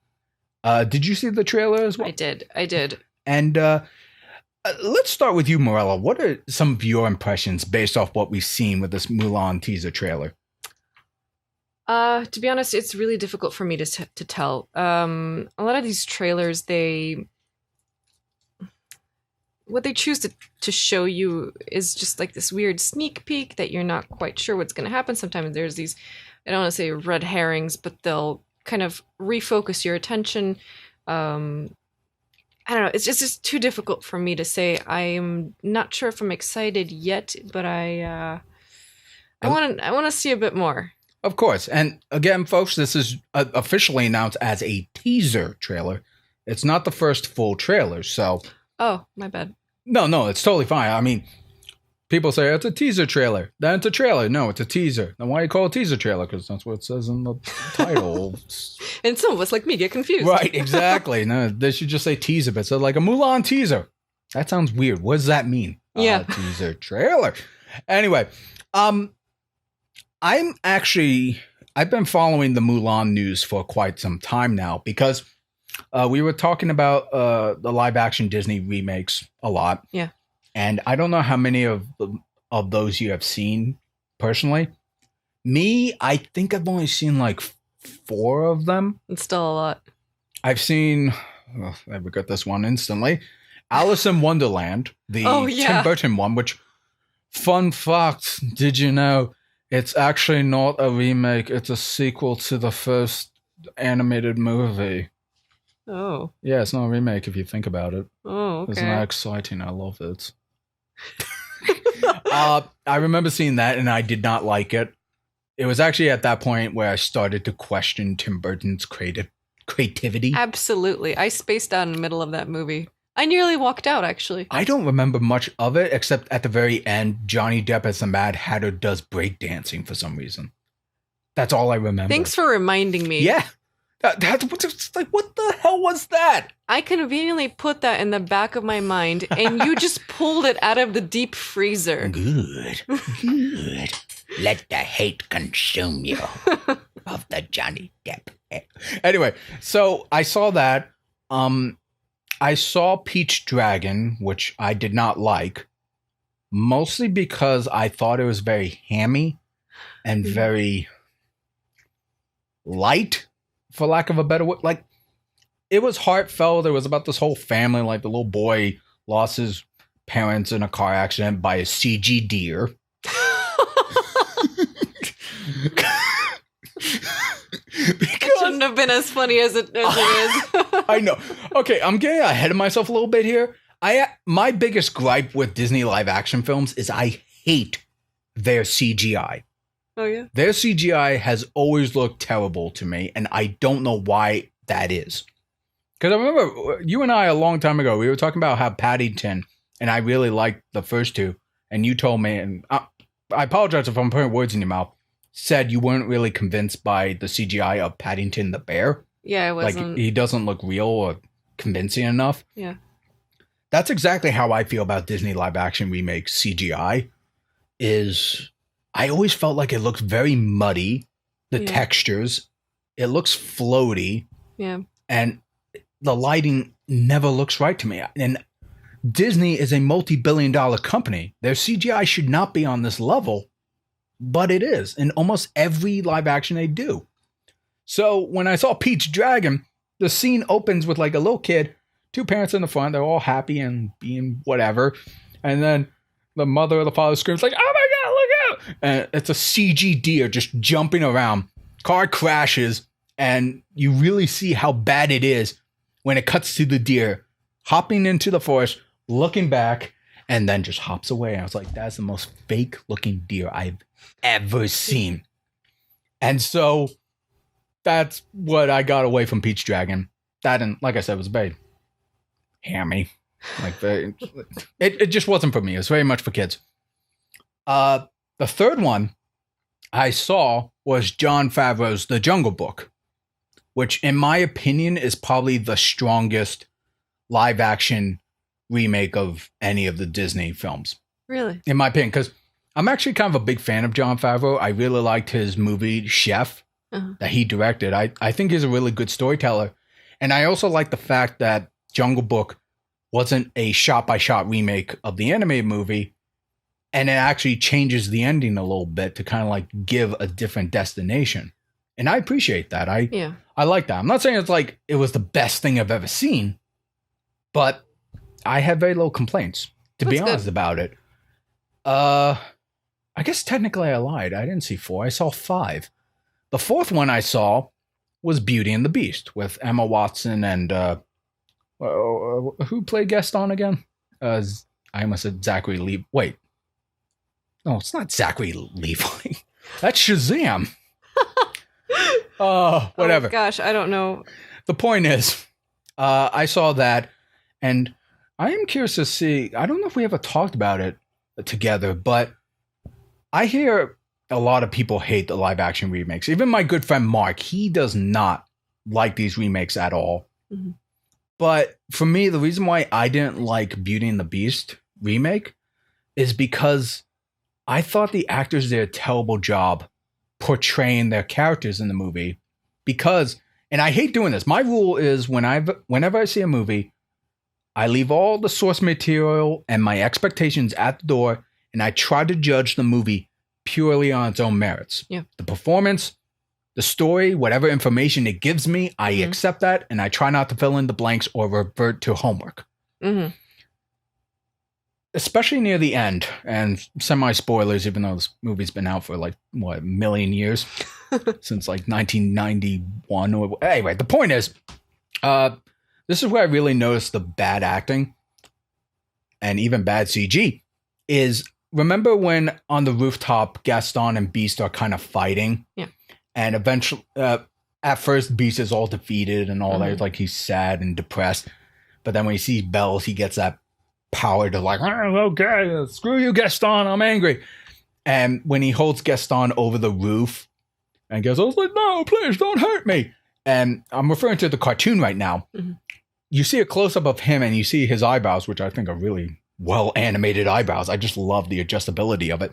Did you see the trailer as well? I did. And let's start with you, Mirella. What are some of your impressions based off what we've seen with this Mulan teaser trailer? To be honest, it's really difficult for me to tell. A lot of these trailers, what they choose to show you is just like this weird sneak peek that you're not quite sure what's going to happen. Sometimes there's these, I don't want to say red herrings, but they'll kind of refocus your attention. I don't know. It's just too difficult for me to say. I'm not sure if I'm excited yet, but I want to see a bit more. Of course. And again, folks, this is officially announced as a teaser trailer. It's not the first full trailer, so... Oh, my bad. No, it's totally fine. I mean, people say it's a teaser trailer. Then it's a trailer. No, it's a teaser. Then why do you call it a teaser trailer? Because that's what it says in the title. And some of us, like me, get confused. Right, exactly. No, they should just say teaser, but so like a Mulan teaser. That sounds weird. What does that mean? Yeah. Teaser trailer. Anyway, I've been following the Mulan news for quite some time now because we were talking about the live action Disney remakes a lot. Yeah. And I don't know how many of those you have seen personally. Me, I think I've only seen like 4 of them. It's still a lot. I've seen, I forgot this one instantly, Alice in Wonderland, the Tim Burton one, which, fun fact, did you know, it's actually not a remake, it's a sequel to the first animated movie. Oh. Yeah, it's not a remake if you think about it. Oh, okay. Isn't that exciting? I love it. I remember seeing that and I did not like it. It was actually at that point where I started to question Tim Burton's creativity. Absolutely. I spaced out in the middle of that movie. I nearly walked out, actually. I don't remember much of it, except at the very end, Johnny Depp as the Mad Hatter does breakdancing for some reason. That's all I remember. Thanks for reminding me. Yeah. That's like, what the hell was that? I conveniently put that in the back of my mind, and you just pulled it out of the deep freezer. Good. Let the hate consume you of the Johnny Depp. Anyway, so I saw that. I saw Peach Dragon, which I did not like, mostly because I thought it was very hammy and very light, for lack of a better word. Like, it was heartfelt. It was about this whole family. Like, the little boy lost his parents in a car accident by a CG deer. It shouldn't have been as funny as it is. I know. Okay, I'm getting ahead of myself a little bit here. My biggest gripe with Disney live action films is I hate their CGI. Oh, yeah? Their CGI has always looked terrible to me, and I don't know why that is. Because I remember you and I a long time ago, we were talking about how Paddington, and I really liked the first 2, and you told me, and I apologize if I'm putting words in your mouth, said you weren't really convinced by the CGI of Paddington the bear. Yeah, it wasn't. Like, he doesn't look real or convincing enough. Yeah. That's exactly how I feel about Disney live action remake CGI. Is I always felt like it looked very muddy. The textures, it looks floaty. Yeah. And the lighting never looks right to me. And Disney is a multi-billion-dollar company. Their CGI should not be on this level. But it is in almost every live action they do. So when I saw Peach Dragon, the scene opens with like a little kid, 2 parents in the front, they're all happy and being whatever. And then the mother or the father screams like, "Oh my God, look out!" And it's a CG deer just jumping around. Car crashes and you really see how bad it is when it cuts to the deer hopping into the forest, looking back, and then just hops away. And I was like, that's the most fake looking deer I've ever seen. And so that's what I got away from Peach Dragon. That, and like I said, was very hammy. Like, it just wasn't for me. It was very much for kids. The third one I saw was Jon Favreau's The Jungle Book, which in my opinion is probably the strongest live action remake of any of the Disney films. Really? In my opinion, because I'm actually kind of a big fan of Jon Favreau. I really liked his movie Chef that he directed. I think he's a really good storyteller. And I also like the fact that Jungle Book wasn't a shot-by-shot remake of the animated movie, and it actually changes the ending a little bit to kind of like give a different destination. And I appreciate that. I like that. I'm not saying it's like it was the best thing I've ever seen, but I had very little complaints, to be honest about it. I guess technically I lied. I didn't see 4. I saw 5. The fourth one I saw was Beauty and the Beast with Emma Watson and who played Gaston again? I almost said Zachary Levi. Wait. No, it's not Zachary Levi. That's Shazam. Whatever. Oh, gosh, I don't know. The point is, I saw that, and I am curious to see. I don't know if we ever talked about it together, but I hear a lot of people hate the live action remakes. Even my good friend Mark, he does not like these remakes at all. Mm-hmm. But for me, the reason why I didn't like Beauty and the Beast remake is because I thought the actors did a terrible job portraying their characters in the movie. Because, and I hate doing this, my rule is whenever I see a movie, I leave all the source material and my expectations at the door, and I try to judge the movie purely on its own merits. Yeah. The performance, the story, whatever information it gives me, I accept that, and I try not to fill in the blanks or revert to homework. Mm-hmm. Especially near the end, and semi-spoilers, even though this movie's been out for like, what, a million years? Since like 1991. Or anyway, the point is, this is where I really noticed the bad acting and even bad CG is, remember when on the rooftop, Gaston and Beast are kind of fighting? Yeah. And eventually, at first, Beast is all defeated and all that. Like, he's sad and depressed. But then when he sees Bells, he gets that power to like, oh, okay, screw you, Gaston, I'm angry. And when he holds Gaston over the roof and goes, I was like, no, please don't hurt me. And I'm referring to the cartoon right now. Mm-hmm. You see a close-up of him and you see his eyebrows, which I think are really well-animated eyebrows. I just love the adjustability of it.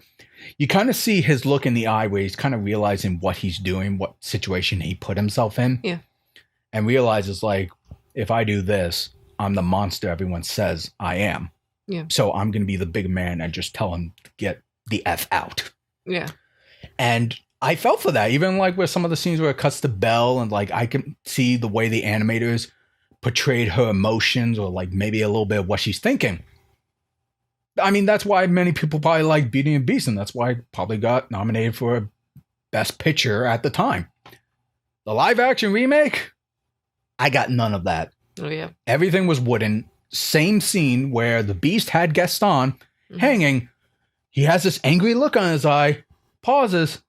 You kind of see his look in the eye where he's kind of realizing what he's doing, what situation he put himself in. Yeah. And realizes, like, if I do this, I'm the monster everyone says I am. Yeah. So I'm going to be the big man and just tell him to get the F out. Yeah. And I felt for that. Even like with some of the scenes where it cuts to Belle and like I can see the way the animators portrayed her emotions or like maybe a little bit of what she's thinking. I mean, that's why many people probably like Beauty and Beast, and that's why it probably got nominated for Best Picture at the time. The live action remake, I got none of that. Oh, yeah. Everything was wooden. Same scene where the Beast had Gaston hanging. He has this angry look on his eye, pauses,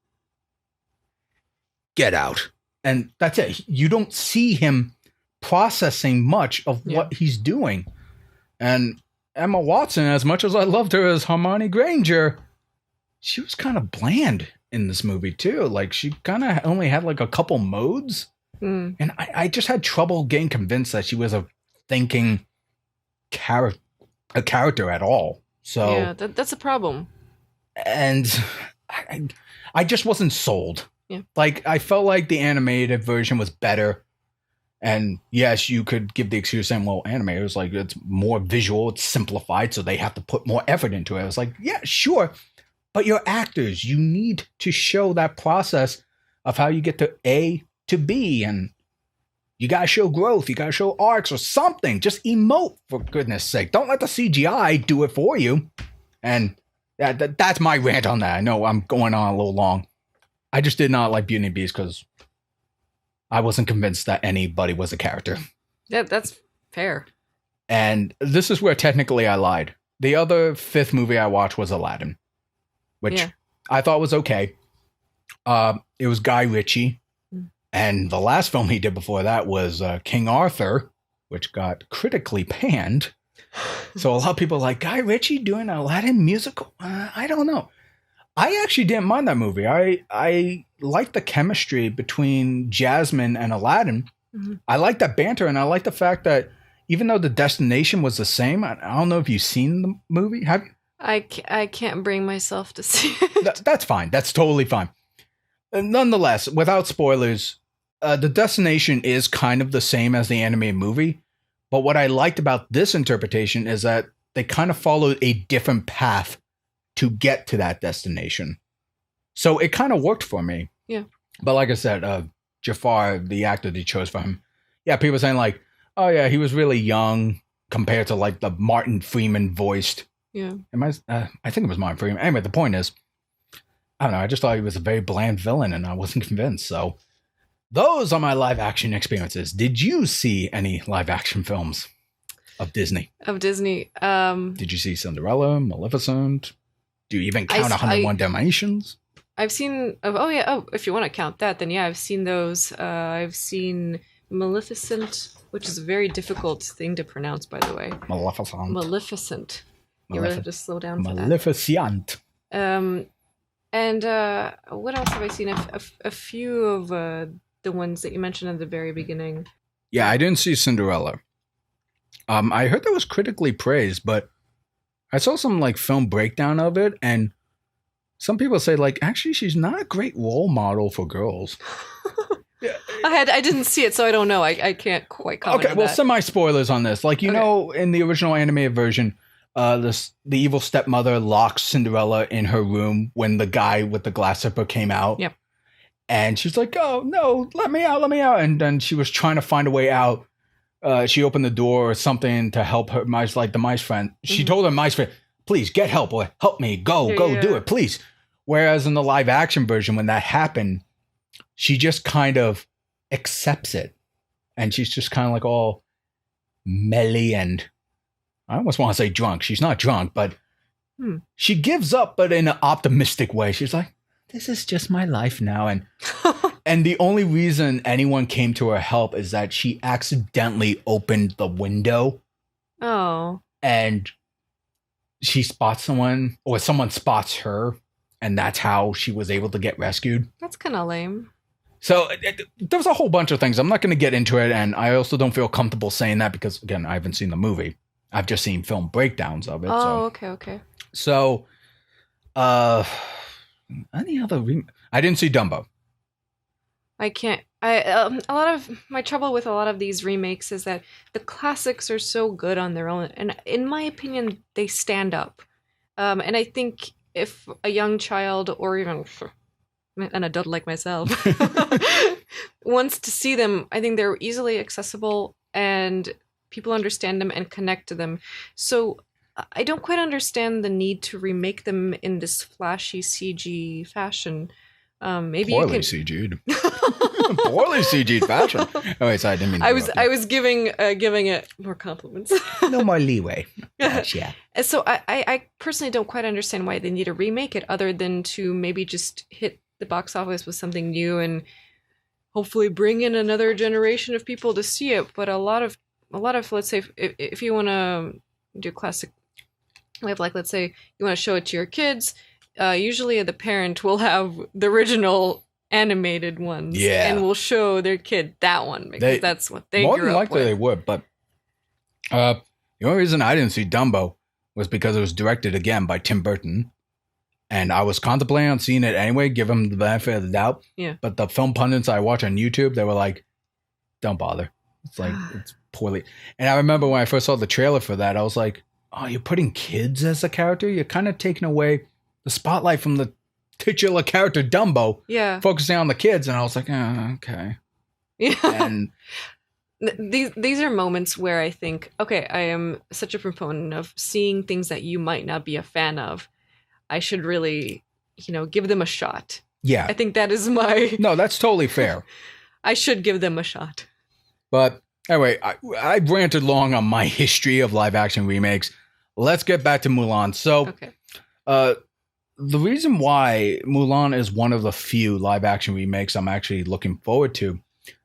get out. And that's it. You don't see him processing much of what he's doing. And Emma Watson, as much as I loved her as Hermione Granger, she was kind of bland in this movie too. Like she kind of only had like a couple modes. And I just had trouble getting convinced that she was a thinking character at all. So yeah, that's a problem. And I just wasn't sold. Yeah. Like I felt like the animated version was better. And yes, you could give the excuse saying, well, animators, like it's more visual, it's simplified, so they have to put more effort into it. I was like, yeah, sure. But you're actors. You need to show that process of how you get to A to B. And you got to show growth. You got to show arcs or something. Just emote, for goodness sake. Don't let the CGI do it for you. And that's my rant on that. I know I'm going on a little long. I just did not like Beauty and the Beast because I wasn't convinced that anybody was a character. Yeah, that's fair. And this is where technically I lied. The other fifth movie I watched was Aladdin, which I thought was okay. It was Guy Ritchie. And the last film he did before that was King Arthur, which got critically panned. So a lot of people are like, Guy Ritchie doing an Aladdin musical? I don't know. I actually didn't mind that movie. I liked the chemistry between Jasmine and Aladdin. Mm-hmm. I liked that banter, and I like the fact that even though the destination was the same, I don't know if you've seen the movie. Have you? I can't bring myself to see it. That's fine. That's totally fine. Nonetheless, without spoilers, the destination is kind of the same as the animated movie. But what I liked about this interpretation is that they kind of followed a different path to get to that destination. So it kind of worked for me. Yeah. But like I said, Jafar, the actor they chose for him, yeah, people saying like, oh yeah, he was really young compared to like the Martin Freeman voiced. Yeah. I think it was Martin Freeman. Anyway, the point is, I don't know, I just thought he was a very bland villain and I wasn't convinced. So those are my live action experiences. Did you see any live action films of Disney? Did you see Cinderella, Maleficent? Do you even count 101 Dalmatians? I've seen. If you want to count that, then yeah, I've seen those. I've seen Maleficent, which is a very difficult thing to pronounce, by the way. Maleficent. You really have to slow down for that. Maleficent. And what else have I seen? A few of the ones that you mentioned at the very beginning. Yeah, I didn't see Cinderella. I heard that was critically praised, but I saw some like film breakdown of it, and some people say like actually she's not a great role model for girls. I didn't see it, so I don't know. I can't quite comment. Okay, well, semi spoilers on this. Like know, in the original animated version, the evil stepmother locks Cinderella in her room when the guy with the glass slipper came out. Yep. And she's like, "Oh no, let me out!" And then she was trying to find a way out. She opened the door or something to help her mice, like the mice friend. She told her mice friend, "Please get help or help me. Go do it, please." Whereas in the live action version, when that happened, she just kind of accepts it, and she's just kind of like all melly and I almost want to say drunk. She's not drunk, but she gives up, but in an optimistic way. She's like, "This is just my life now," and the only reason anyone came to her help is that she accidentally opened the window. Oh. And she spots someone, or someone spots her, and that's how she was able to get rescued. That's kind of lame. So there's a whole bunch of things. I'm not going to get into it, and I also don't feel comfortable saying that because, again, I haven't seen the movie. I've just seen film breakdowns of it. Oh, okay. So, any other... I didn't see Dumbo. I can't. A lot of my trouble with a lot of these remakes is that the classics are so good on their own, and in my opinion, they stand up. And I think if a young child or even an adult like myself wants to see them, I think they're easily accessible and people understand them and connect to them. So I don't quite understand the need to remake them in this flashy CG fashion. Maybe poorly CG'd. Poorly CG'd fashion. Oh wait, sorry, I didn't mean to I was giving it more compliments. No more leeway. Gotcha. So I personally don't quite understand why they need to remake it, other than to maybe just hit the box office with something new and hopefully bring in another generation of people to see it. But a lot of let's say if you want to do classic, we have like, let's say you want to show it to your kids. Usually the parent will have the original animated ones, and will show their kid that one because that's what they more grew than up likely with. They would. But the only reason I didn't see Dumbo was because it was directed again by Tim Burton, and I was contemplating on seeing it anyway, give him the benefit of the doubt. Yeah. But the film pundits I watch on YouTube, they were like, "Don't bother. It's like it's poorly." And I remember when I first saw the trailer for that, I was like, "Oh, you're putting kids as a character? You're kind of taking away the spotlight from the titular character Dumbo, focusing on the kids." And I was like, "Oh, okay." Yeah. And these are moments where I think, okay, I am such a proponent of seeing things that you might not be a fan of. I should really, give them a shot. Yeah. I think that is my... No, that's totally fair. I should give them a shot. But anyway, I ranted long on my history of live action remakes. Let's get back to Mulan. So, the reason why Mulan is one of the few live action remakes I'm actually looking forward to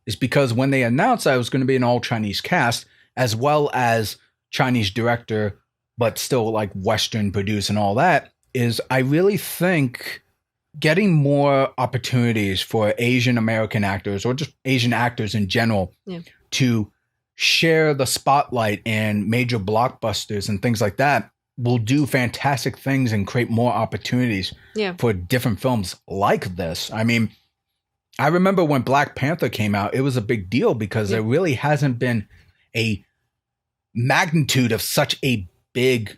is because when they announced that it was going to be an all Chinese cast, as well as Chinese director, but still like Western produced and all that, is I really think getting more opportunities for Asian American actors or just Asian actors in general to share the spotlight in major blockbusters and things like that will do fantastic things and create more opportunities for different films like this. I mean, I remember when Black Panther came out, it was a big deal because there really hasn't been a magnitude of such a big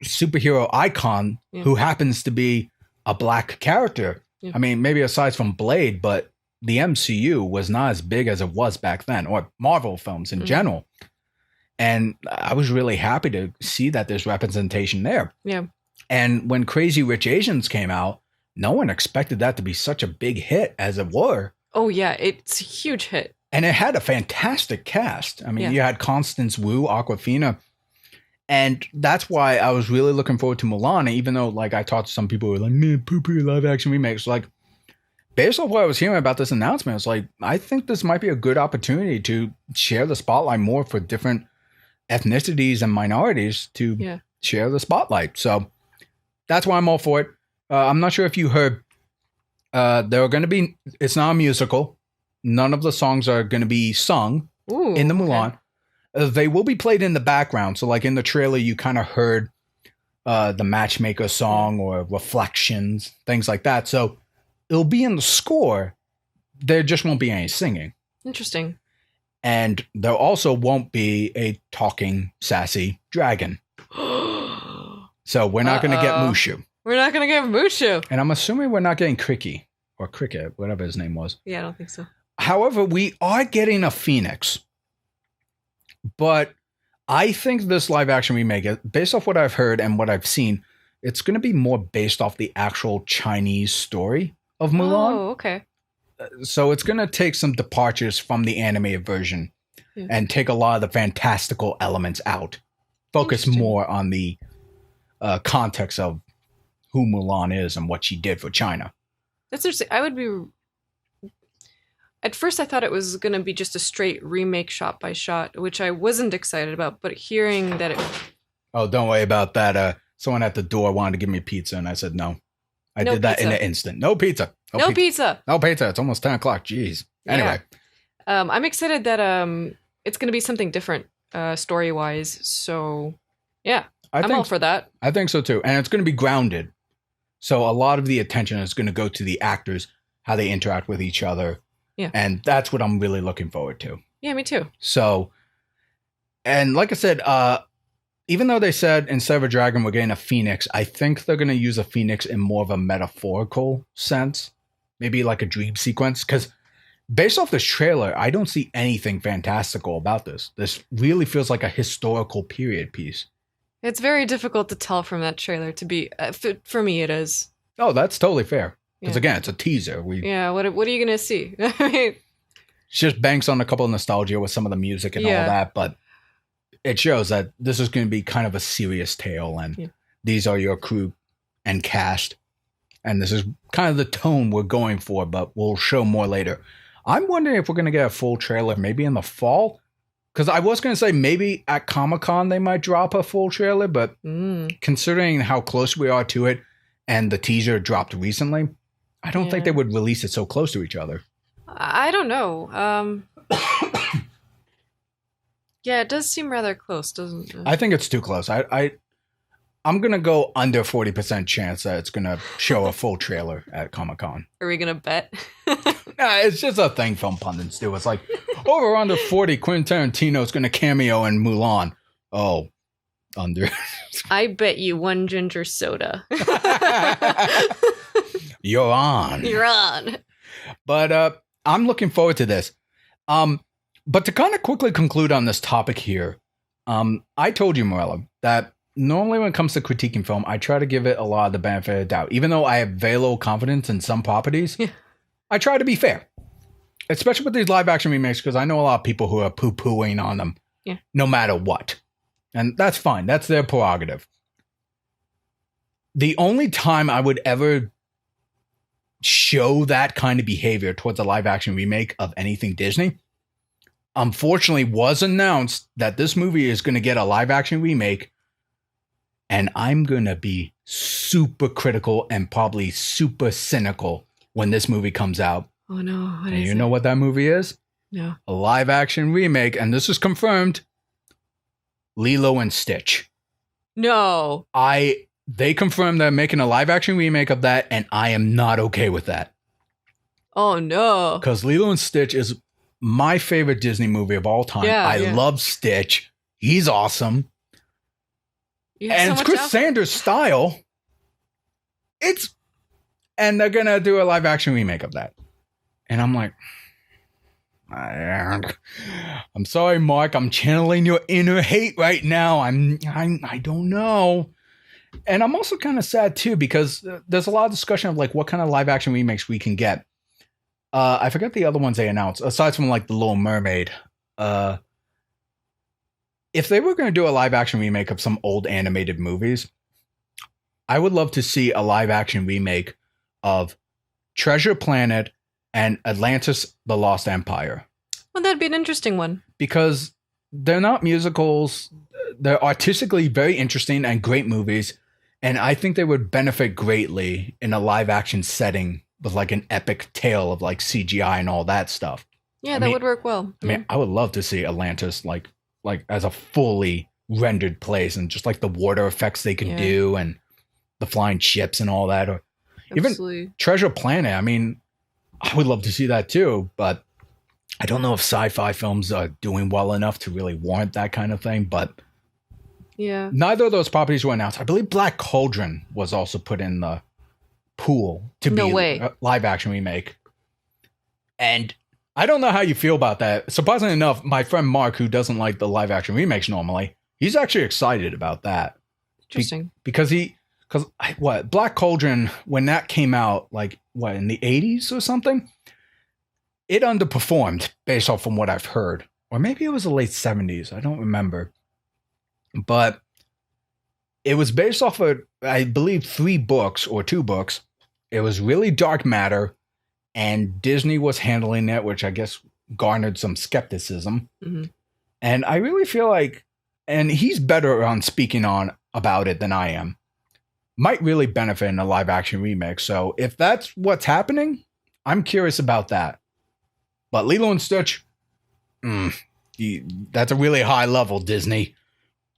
superhero icon who happens to be a black character. I mean, maybe aside from Blade, but the MCU was not as big as it was back then, or Marvel films in general. And I was really happy to see that there's representation there. Yeah. And when Crazy Rich Asians came out, no one expected that to be such a big hit as it were. Oh yeah, it's a huge hit. And it had a fantastic cast. I mean, Yeah. you had Constance Wu, Aquafina. And that's why I was really looking forward to Mulan, even though, like, I talked to some people who were like, man, poo-poo live action remakes. Like, based off what I was hearing about this announcement, it's like, I think this might be a good opportunity to share the spotlight more for different ethnicities and minorities to share the spotlight. So that's why I'm all for it. I'm not sure if you heard, there are going to be, it's not a musical. None of the songs are going to be sung in the Mulan. Okay. They will be played in the background. So like in the trailer, you kind of heard the Matchmaker song or Reflections, things like that. So it'll be in the score. There just won't be any singing. Interesting. And there also won't be a talking, sassy dragon. So we're not going to get Mushu. We're not going to get Mushu. And I'm assuming we're not getting Cricky or Cricket, whatever his name was. Yeah, I don't think so. However, we are getting a Phoenix. But I think this live action remake, based off what I've heard and what I've seen, it's going to be more based off the actual Chinese story of Mulan. Oh, okay. So it's going to take some departures from the animated version and take a lot of the fantastical elements out. Focus more on the context of who Mulan is and what she did for China. That's interesting. I would be... At first, I thought it was going to be just a straight remake shot by shot, which I wasn't excited about, but hearing that it... Oh, don't worry about that. Someone at the door wanted to give me pizza, and I said no. I did that in an instant. No pizza. No pizza. No pizza. It's almost 10 o'clock. Jeez. Anyway. Yeah. I'm excited that it's going to be something different story-wise, so yeah. I'm all for that. I think so, too. And it's going to be grounded. So a lot of the attention is going to go to the actors, how they interact with each other. Yeah. And that's what I'm really looking forward to. Yeah, me too. So, and like I said, even though they said instead of a dragon, we're getting a phoenix, I think they're going to use a phoenix in more of a metaphorical sense. Maybe like a dream sequence. Because based off this trailer, I don't see anything fantastical about this. This really feels like a historical period piece. It's very difficult to tell from that trailer to be, for me it is. Oh, that's totally fair. Because again, it's a teaser. What are you going to see? I mean, just banks on a couple of nostalgia with some of the music and all that, but it shows that this is going to be kind of a serious tale, and these are your crew and cast, and this is kind of the tone we're going for, but we'll show more later. I'm wondering if we're going to get a full trailer maybe in the fall, because I was going to say maybe at Comic-Con they might drop a full trailer, but considering how close we are to it and the teaser dropped recently, I don't think they would release it so close to each other. I don't know. Yeah, it does seem rather close, doesn't it? I think it's too close. I'm going to go under 40% chance that it's going to show a full trailer at Comic-Con. Are we going to bet? Nah, it's just a thing film pundits do. It's like, over under 40, Quentin Tarantino's going to cameo in Mulan. Oh, under. I bet you one ginger soda. You're on. You're on. But I'm looking forward to this. But to kind of quickly conclude on this topic here, I told you, Mirella, that normally when it comes to critiquing film, I try to give it a lot of the benefit of the doubt. Even though I have very little confidence in some properties, I try to be fair. Especially with these live action remakes, because I know a lot of people who are poo-pooing on them no matter what. And that's fine. That's their prerogative. The only time I would ever show that kind of behavior towards a live action remake of anything Disney, unfortunately, was announced that this movie is going to get a live action remake, and I'm going to be super critical and probably super cynical when this movie comes out. Oh no. And you know what that movie is? No. A live action remake, and this is confirmed, Lilo and Stitch. No. They confirmed they're making a live action remake of that, and I am not okay with that. Oh no. Because Lilo and Stitch is my favorite Disney movie of all time. I love Stitch. He's awesome. And it's Chris Sanders' style. And they're going to do a live action remake of that. And I'm like, I'm sorry, Mark. I'm channeling your inner hate right now. I don't know. And I'm also kind of sad too, because there's a lot of discussion of like what kind of live action remakes we can get. I forget the other ones they announced, aside from like the Little Mermaid. If they were going to do a live action remake of some old animated movies, I would love to see a live action remake of Treasure Planet and Atlantis: The Lost Empire. Well, that'd be an interesting one. Because they're not musicals. They're artistically very interesting and great movies. And I think they would benefit greatly in a live action setting with like an epic tale of like CGI and all that stuff. Yeah, that would work well. I mean, I would love to see Atlantis like as a fully rendered place, and just like the water effects they can do and the flying ships and all that. Or even Treasure Planet. I mean, I would love to see that too, but I don't know if sci-fi films are doing well enough to really warrant that kind of thing. But yeah, neither of those properties were announced. I believe Black Cauldron was also put in the pool to be a live action remake. And I don't know how you feel about that. Surprisingly enough, my friend Mark, who doesn't like the live action remakes normally, he's actually excited about that. Interesting. Because Black Cauldron, when that came out, like in the 80s or something, it underperformed based off from what I've heard. Or maybe it was the late 70s. I don't remember. But it was based off of, I believe, 3 books or 2 books. It was really dark matter. And Disney was handling it, which I guess garnered some skepticism. Mm-hmm. And I really feel like, and he's better on speaking about it than I am, might really benefit in a live action remake. So if that's what's happening, I'm curious about that. But Lilo and Stitch, that's a really high level, Disney.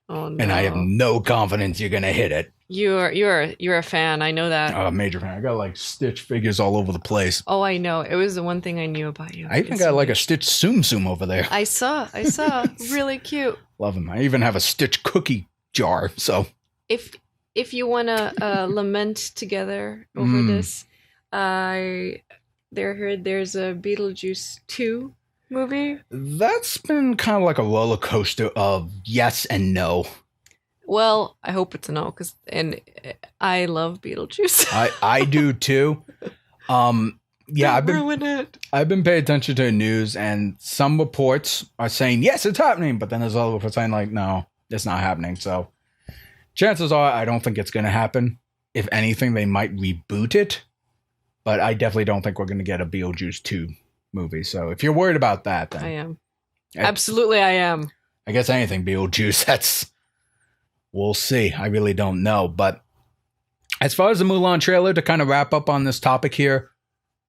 Oh, no. And I have no confidence you're going to hit it. You're a fan. I know that. Oh, major fan. I got like Stitch figures all over the place. Oh, I know. It was the one thing I knew about you. I even got like a Stitch Tsum Tsum over there. I saw. Really cute. Love him. I even have a Stitch cookie jar. So if you want to lament together over this, there's a Beetlejuice 2 movie. That's been kind of like a roller coaster of yes and no. Well, I hope it's a no, and I love Beetlejuice. I do too. Yeah, ruin it. I've been paying attention to the news, and some reports are saying yes, it's happening, but then there's other reports saying like no, it's not happening. So chances are, I don't think it's going to happen. If anything, they might reboot it, but I definitely don't think we're going to get a Beetlejuice 2 movie. So if you're worried about that, then I am. Absolutely, I am. I guess anything Beetlejuice. We'll see. I really don't know. But as far as the Mulan trailer, to kind of wrap up on this topic here,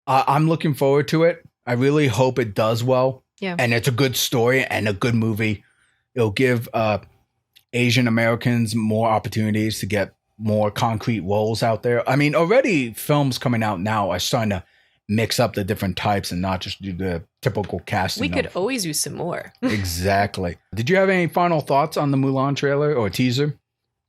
I'm looking forward to it. I really hope it does well. Yeah. And it's a good story and a good movie. It'll give Asian Americans more opportunities to get more concrete roles out there. I mean, already films coming out now are starting to mix up the different types and not just do the typical casting. We could always use some more. Exactly. Did you have any final thoughts on the Mulan trailer or teaser?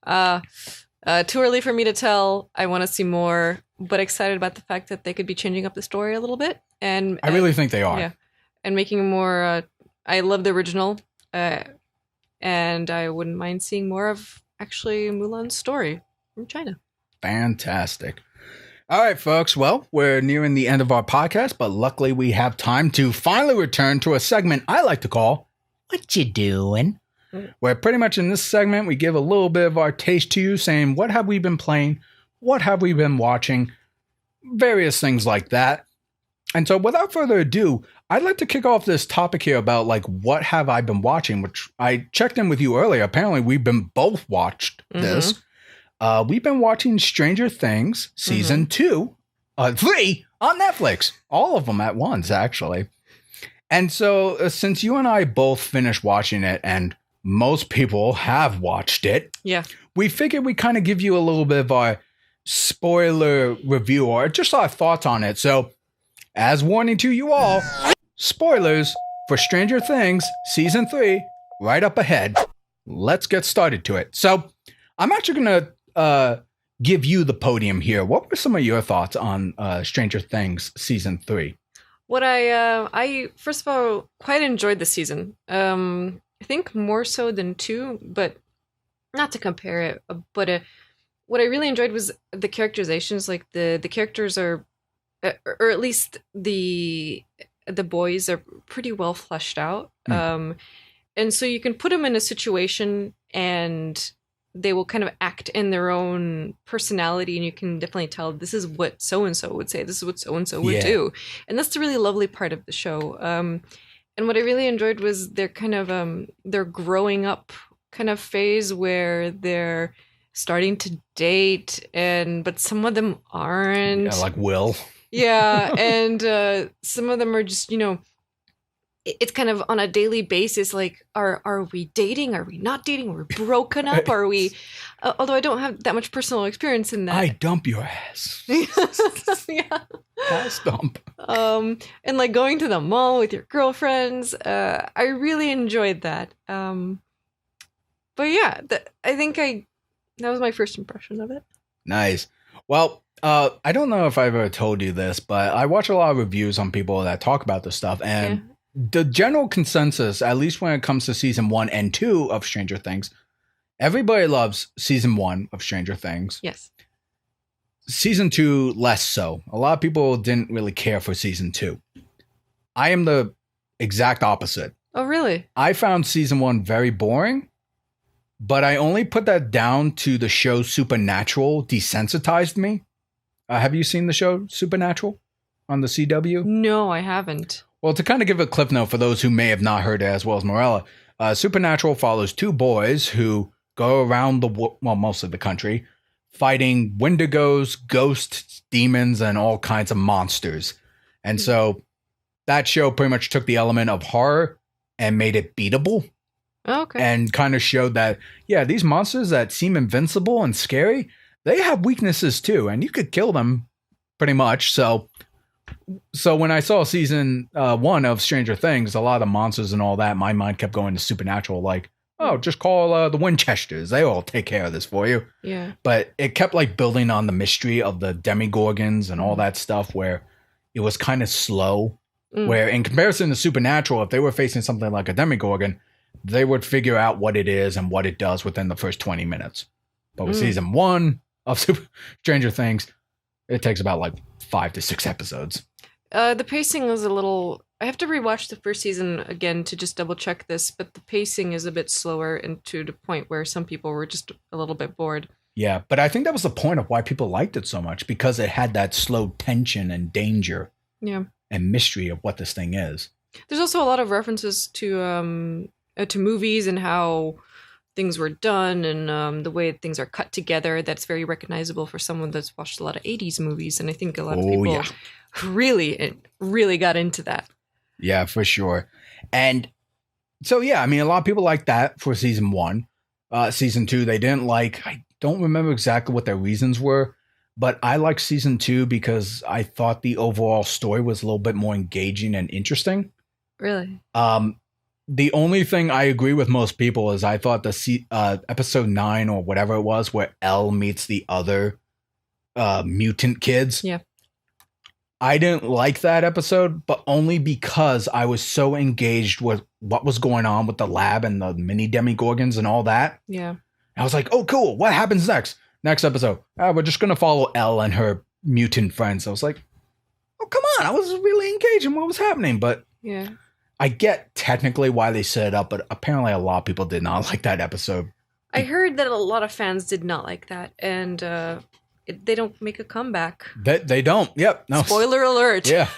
Too early for me to tell. I want to see more, but excited about the fact that they could be changing up the story a little bit. And I really think they are. Yeah, and making more. I love the original, and I wouldn't mind seeing more of actually Mulan's story from China. Fantastic. All right, folks. Well, we're nearing the end of our podcast, but luckily we have time to finally return to a segment I like to call What You Doing? Where pretty much in this segment, we give a little bit of our taste to you, saying, what have we been playing? What have we been watching? Various things like that. And so without further ado, I'd like to kick off this topic here about like, what have I been watching? Which I checked in with you earlier. Apparently, we've been both watched this. We've been watching Stranger Things season 3 on Netflix. All of them at once, actually. And so since you and I both finished watching it, and most people have watched it, we figured we'd kind of give you a little bit of our spoiler review or just our thoughts on it. So as warning to you all, spoilers for Stranger Things season 3 right up ahead. Let's get started to it. So I'm actually going to give you the podium here. What were some of your thoughts on Stranger Things season 3? What I first of all quite enjoyed the season. I think more so than 2, but not to compare it. But what I really enjoyed was the characterizations. Like the characters are or at least the boys are pretty well fleshed out. And so you can put them in a situation and they will kind of act in their own personality, and you can definitely tell this is what so-and-so would say, this is what so-and-so would do. And that's the really lovely part of the show. And what I really enjoyed was their kind of their growing up kind of phase where they're starting to date, but some of them aren't. Yeah, like Will. Yeah, and some of them are just, it's kind of on a daily basis, like, are we dating? Are we not dating? We're broken up? Are we... although I don't have that much personal experience in that. I dump your ass. Yeah. Ass dump. And like going to the mall with your girlfriends. I really enjoyed that. But yeah, I think that was my first impression of it. Nice. Well, I don't know if I've ever told you this, but I watch a lot of reviews on people that talk about this stuff, and the general consensus, at least when it comes to season 1 and 2 of Stranger Things, everybody loves season 1 of Stranger Things. Yes. Season 2, less so. A lot of people didn't really care for season 2. I am the exact opposite. Oh, really? I found season 1 very boring, but I only put that down to the show Supernatural desensitized me. Have you seen the show Supernatural on the CW? No, I haven't. Well, to kind of give a clip note for those who may have not heard it as well as Mirella, Supernatural follows two boys who go around most of the country, fighting wendigos, ghosts, demons, and all kinds of monsters. And so that show pretty much took the element of horror and made it beatable. Okay. And kind of showed that, yeah, these monsters that seem invincible and scary, they have weaknesses too, and you could kill them pretty much. So when I saw season 1 of Stranger Things, a lot of monsters and all that, my mind kept going to Supernatural, like, oh, just call the Winchesters. They all take care of this for you. Yeah. But it kept like building on the mystery of the Demogorgons and all that stuff, where it was kind of slow. Where in comparison to Supernatural, if they were facing something like a Demogorgon, they would figure out what it is and what it does within the first 20 minutes. But with season 1 of Stranger Things, it takes about like 5 to 6 episodes. The pacing was a little... I have to rewatch the first season again to just double check this, but the pacing is a bit slower, and to the point where some people were just a little bit bored. Yeah, but I think that was the point of why people liked it so much, because it had that slow tension and danger and mystery of what this thing is. There's also a lot of references to movies and how things were done, and the way things are cut together. That's very recognizable for someone that's watched a lot of 80s movies, and I think a lot of people really got into that. Yeah, for sure. And so, yeah, I mean, a lot of people like that for season 1. Season 2, they didn't like. I don't remember exactly what their reasons were, but I liked season 2 because I thought the overall story was a little bit more engaging and interesting. Really? The only thing I agree with most people is I thought the episode 9 or whatever it was, where Elle meets the other mutant kids. Yeah. I didn't like that episode, but only because I was so engaged with what was going on with the lab and the mini Demogorgons and all that. Yeah. I was like, oh, cool. What happens next? Next episode. We're just going to follow Elle and her mutant friends. I was like, oh, come on. I was really engaged in what was happening. But yeah, I get technically why they set it up, but apparently a lot of people did not like that episode. I heard that a lot of fans did not like that. And they don't make a comeback. They don't. Yep. No. Spoiler alert. Yeah.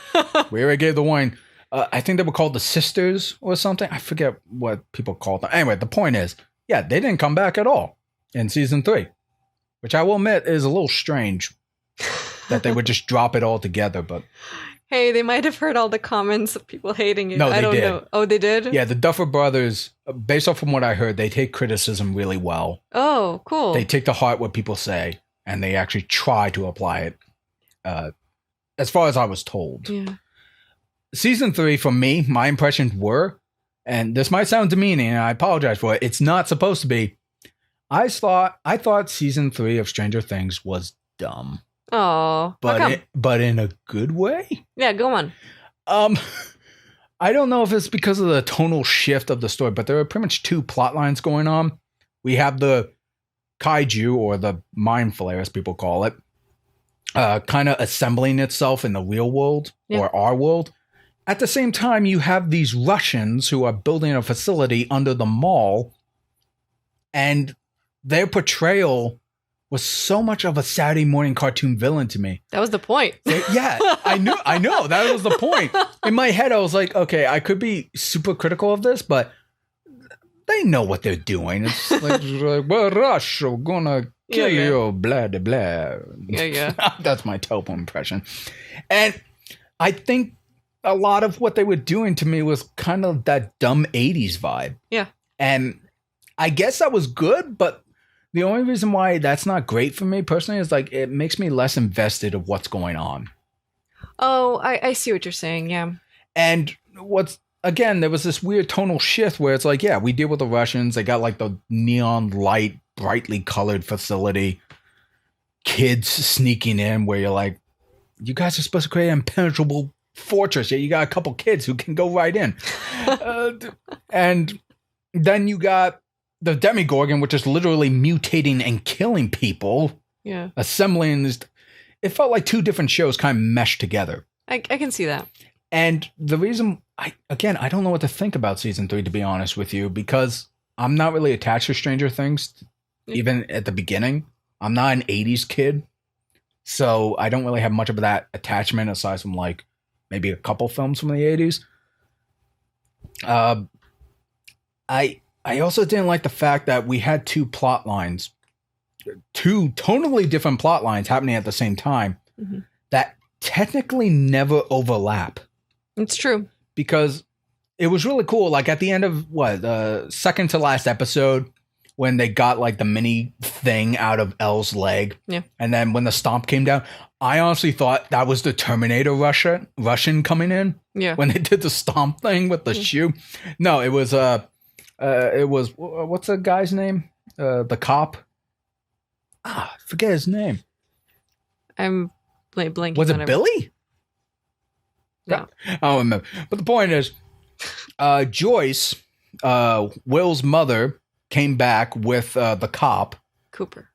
We already gave the warning. I think they were called the Sisters or something. I forget what people called them. Anyway, the point is, yeah, they didn't come back at all in season 3, which I will admit is a little strange that they would just drop it all together. But hey, they might have heard all the comments of people hating it. No, I don't did. know. Oh, they did? Yeah, the Duffer Brothers, based off from what I heard, they take criticism really well. Oh, cool. They take to heart what people say, and they actually try to apply it, as far as I was told. Yeah. Season 3, for me, my impressions were, and this might sound demeaning, and I apologize for it, it's not supposed to be. I thought season 3 of Stranger Things was dumb. Oh, but in a good way. Yeah, go on. I don't know if it's because of the tonal shift of the story, but there are pretty much 2 plot lines going on. We have the kaiju, or the mind flayer, as people call it, kind of assembling itself in the real world or our world. At the same time, you have these Russians who are building a facility under the mall, and their portrayal was so much of a Saturday morning cartoon villain to me. That was the point. I know. That was the point. In my head, I was like, okay, I could be super critical of this, but they know what they're doing. It's like well, Russia, we're gonna kill you, blah, blah, blah. Yeah. That's my Topo impression. And I think a lot of what they were doing to me was kind of that dumb 80s vibe. Yeah. And I guess that was good, but the only reason why that's not great for me personally is like it makes me less invested of what's going on. Oh, I see what you're saying. Yeah. And again, there was this weird tonal shift where it's like, yeah, we deal with the Russians. They got like the neon light, brightly colored facility. Kids sneaking in where you're like, you guys are supposed to create an impenetrable fortress. Yeah, you got a couple kids who can go right in. And then you got the Demogorgon, which is literally mutating and killing people. Yeah. Assembling this. It felt like two different shows kind of meshed together. I can see that. And the reason, I don't know what to think about season 3, to be honest with you, because I'm not really attached to Stranger Things, even at the beginning. I'm not an 80s kid, so I don't really have much of that attachment aside from like maybe a couple films from the 80s. I also didn't like the fact that we had two plot lines, two totally different plot lines happening at the same time that technically never overlap. It's true. Because it was really cool. Like at the end of the second to last episode, when they got like the mini thing out of Elle's leg. Yeah. And then when the stomp came down, I honestly thought that was the Terminator Russian coming in. Yeah. When they did the stomp thing with the shoe. No, it was what's the guy's name? The cop. Forget his name. I'm blanking. Was it Billy? No. I don't remember. But the point is, Joyce, Will's mother, came back with the cop. Cooper.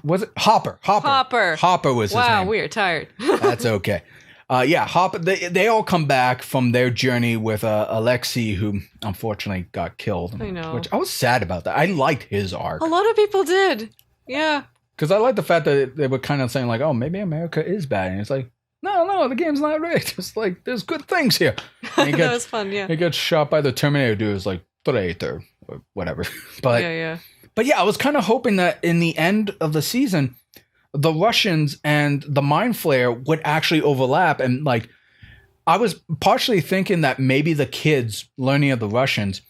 Was it Hopper? Hopper was his name. Wow, we are tired. That's okay. Hopper. They all come back from their journey with Alexei, who unfortunately got killed. I know. Which I was sad about that. I liked his arc. A lot of people did. Yeah. Because I like the fact that they were kind of saying like, oh, maybe America is bad. And it's like, no, the game's not rigged. It's like, there's good things here. That was fun, yeah. He gets shot by the Terminator dude. It's like, traitor, or whatever. But yeah. But yeah, I was kind of hoping that in the end of the season, the Russians and the Mind Flayer would actually overlap. And like, I was partially thinking that maybe the kids learning of the Russians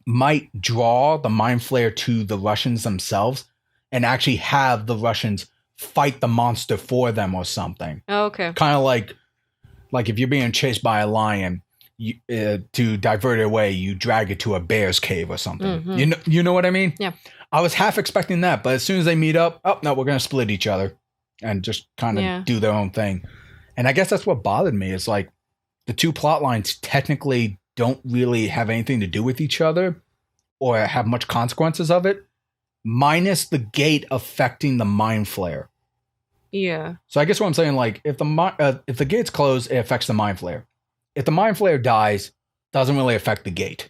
might draw the Mind Flayer to the Russians themselves and actually have the Russians fight the monster for them or something. Oh, okay. Kind of like if you're being chased by a lion, to divert it away, you drag it to a bear's cave or something. Mm-hmm. You know what I mean? Yeah. I was half expecting that, but as soon as they meet up, oh no, we're gonna split each other and just kind of do their own thing. And I guess that's what bothered me. It's like the two plot lines technically don't really have anything to do with each other or have much consequences of it, minus the gate affecting the Mind Flayer. Yeah. So I guess what I'm saying, like, if the gate's closed, it affects the Mind Flayer. If the Mind Flayer dies, doesn't really affect the gate.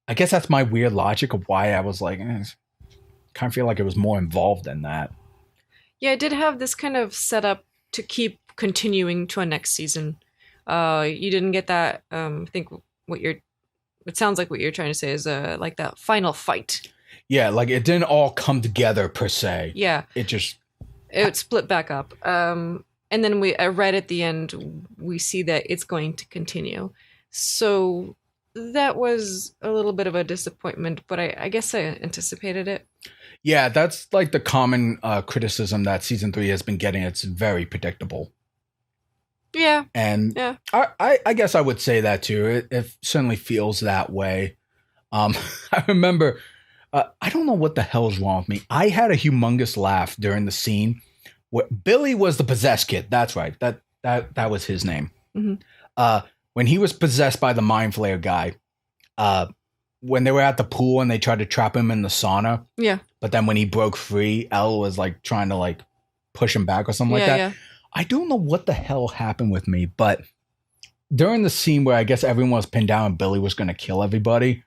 I guess that's my weird logic of why I was like, kind of feel like it was more involved than that. Yeah, it did have this kind of setup to keep continuing to a next season. You didn't get that. I think it sounds like what you're trying to say is like that final fight. Yeah, like it didn't all come together per se. Yeah. It split back up. And then right at the end, we see that it's going to continue. So that was a little bit of a disappointment, but I guess I anticipated it. Yeah, that's like the common criticism that season 3 has been getting. It's very predictable. Yeah. And yeah. I guess I would say that too. It certainly feels that way. I remember, I don't know what the hell's wrong with me. I had a humongous laugh during the scene where Billy was the possessed kid. That's right. That was his name. Mm-hmm. When he was possessed by the Mind Flayer guy, when they were at the pool and they tried to trap him in the sauna. Yeah. But then when he broke free, Elle was like trying to like push him back or something like that. Yeah. I don't know what the hell happened with me, but during the scene where I guess everyone was pinned down and Billy was going to kill everybody,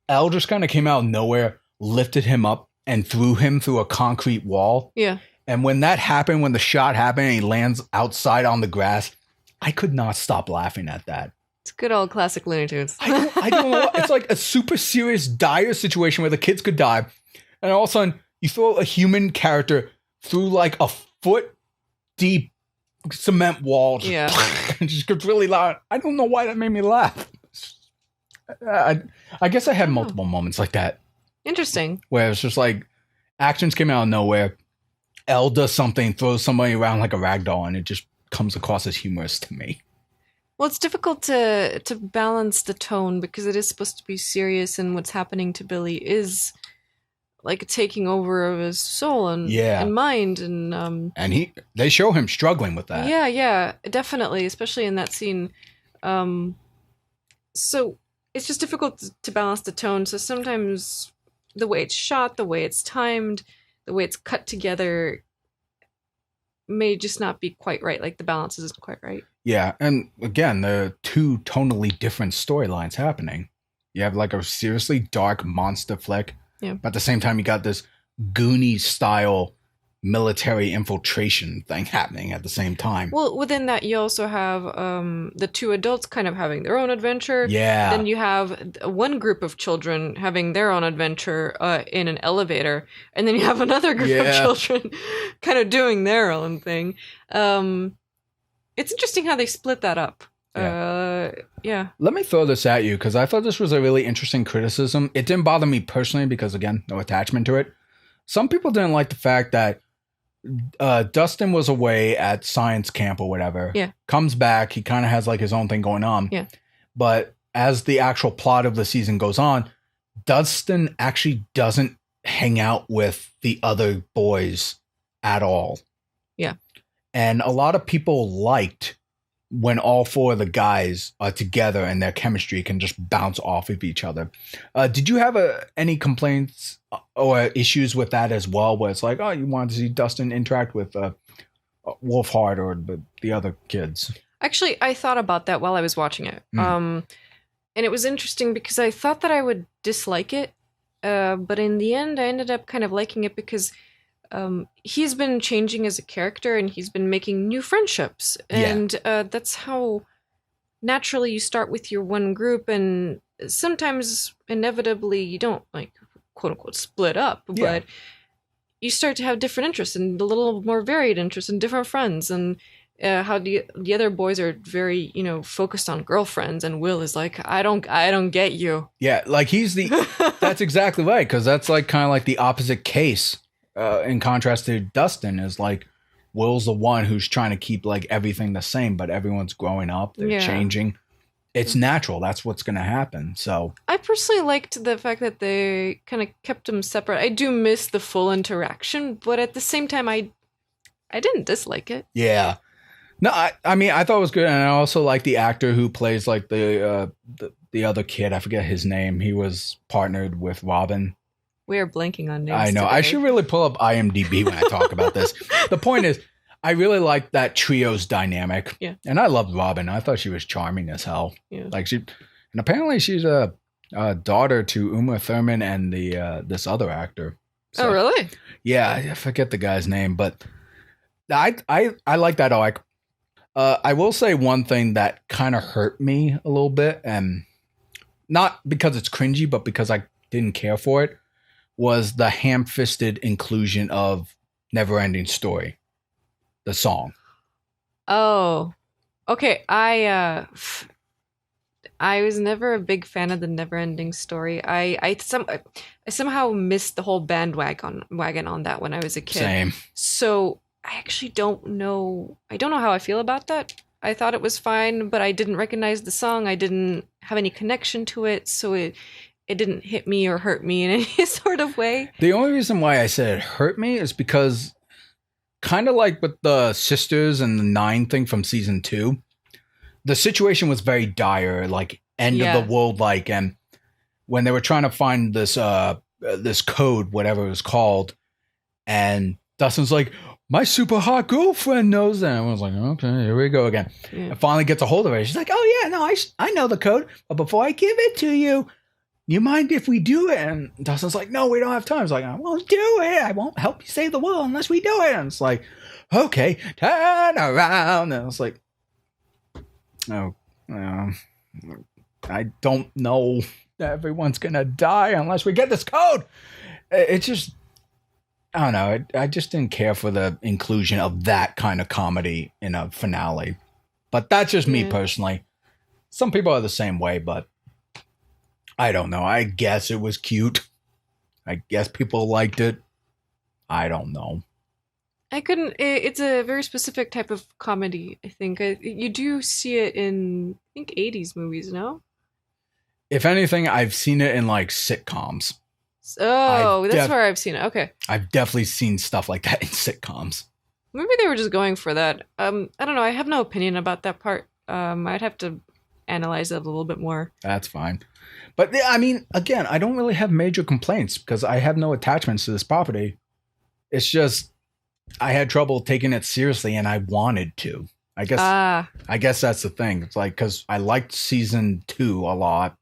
Elle just kind of came out of nowhere, lifted him up, and threw him through a concrete wall. Yeah. And when that happened, when the shot happened and he lands outside on the grass, I could not stop laughing at that. It's good old classic Looney Tunes. I don't know. It's like a super serious, dire situation where the kids could die. And all of a sudden, you throw a human character through like a foot deep cement wall. Yeah. And just gets really loud. I don't know why that made me laugh. I guess I had multiple moments like that. Interesting. Where it's just like actions came out of nowhere. Elle does something, throws somebody around like a rag doll, and it just comes across as humorous to me. Well, it's difficult to balance the tone because it is supposed to be serious, and what's happening to Billy is like taking over of his soul and mind, and they show him struggling with that. Yeah, definitely, especially in that scene. So it's just difficult to balance the tone. So sometimes the way it's shot, the way it's timed, the way it's cut together may just not be quite right. Like the balance isn't quite right. Yeah, and again, there are two tonally different storylines happening. You have like a seriously dark monster flick, but at the same time, you got this Goonies style military infiltration thing happening at the same time. Well, within that, you also have the two adults kind of having their own adventure. Yeah. Then you have one group of children having their own adventure in an elevator. And then you have another group of children kind of doing their own thing. It's interesting how they split that up. Yeah. Let me throw this at you because I thought this was a really interesting criticism. It didn't bother me personally because, again, no attachment to it. Some people didn't like the fact that Dustin was away at science camp or whatever. Yeah. Comes back. He kind of has like his own thing going on. Yeah. But as the actual plot of the season goes on, Dustin actually doesn't hang out with the other boys at all. Yeah. And a lot of people liked when all four of the guys are together and their chemistry can just bounce off of each other. Did you have any complaints or issues with that as well, where it's like, oh, you wanted to see Dustin interact with Wolfhard or the other kids? Actually, I thought about that while I was watching it. And it was interesting because I thought that I would dislike it. But in the end, I ended up kind of liking it because he's been changing as a character and he's been making new friendships. And that's how naturally you start with your one group. And sometimes inevitably you don't like quote unquote split up, but you start to have different interests and a little more varied interests and different friends. And how the other boys are very, focused on girlfriends, and Will is like, I don't get you. Yeah. Like that's exactly right. Cause that's like kind of like the opposite case. In contrast to Dustin, is like Will's the one who's trying to keep like everything the same, but everyone's growing up, they're changing. It's natural. That's what's going to happen. So I personally liked the fact that they kind of kept them separate. I do miss the full interaction, but at the same time, I didn't dislike it. Yeah. No, I mean, I thought it was good, and I also like the actor who plays like the other kid. I forget his name. He was partnered with Robin. We are blanking on names. I know. Today. I should really pull up IMDb when I talk about this. The point is, I really like that trio's dynamic. Yeah. And I loved Robin. I thought she was charming as hell. Yeah. And apparently she's a daughter to Uma Thurman and this other actor. So, oh, really? Yeah, I forget the guy's name, but I like that arc. I will say one thing that kind of hurt me a little bit, and not because it's cringy, but because I didn't care for it, was the ham-fisted inclusion of Neverending Story, the song. Oh, okay. I was never a big fan of the Neverending Story. I somehow missed the whole bandwagon on that when I was a kid. Same. So I actually don't know. I don't know how I feel about that. I thought it was fine, but I didn't recognize the song. I didn't have any connection to it, so it didn't hit me or hurt me in any sort of way. The only reason why I said it hurt me is because, kind of like with the sisters and the 9 thing from season 2, the situation was very dire, like end of the world, like, and when they were trying to find this code, whatever it was called, and Dustin's like, my super hot girlfriend knows that. I was like, okay, here we go again. Yeah. And finally gets a hold of her. She's like, oh yeah, no, I know the code, but before I give it to you, you mind if we do it? And Dustin's like, no, we don't have time. It's like, I won't do it. I won't help you save the world unless we do it. And it's like, okay, turn around. And it's like, oh, I don't know that everyone's gonna die unless we get this code. It's just, I don't know. I just didn't care for the inclusion of that kind of comedy in a finale. But that's just me personally. Some people are the same way, but I don't know. I guess it was cute. I guess people liked it. I don't know. It's a very specific type of comedy, I think. You do see it in, I think, 80s movies, no? If anything, I've seen it in like sitcoms. Oh, that's where I've seen it. Okay. I've definitely seen stuff like that in sitcoms. Maybe they were just going for that. I don't know. I have no opinion about that part. I'd have to analyze it a little bit more. That's fine. But I mean, again, I don't really have major complaints because I have no attachments to this property. It's just I had trouble taking it seriously and I wanted to. I guess that's the thing. It's like, because I liked season 2 a lot.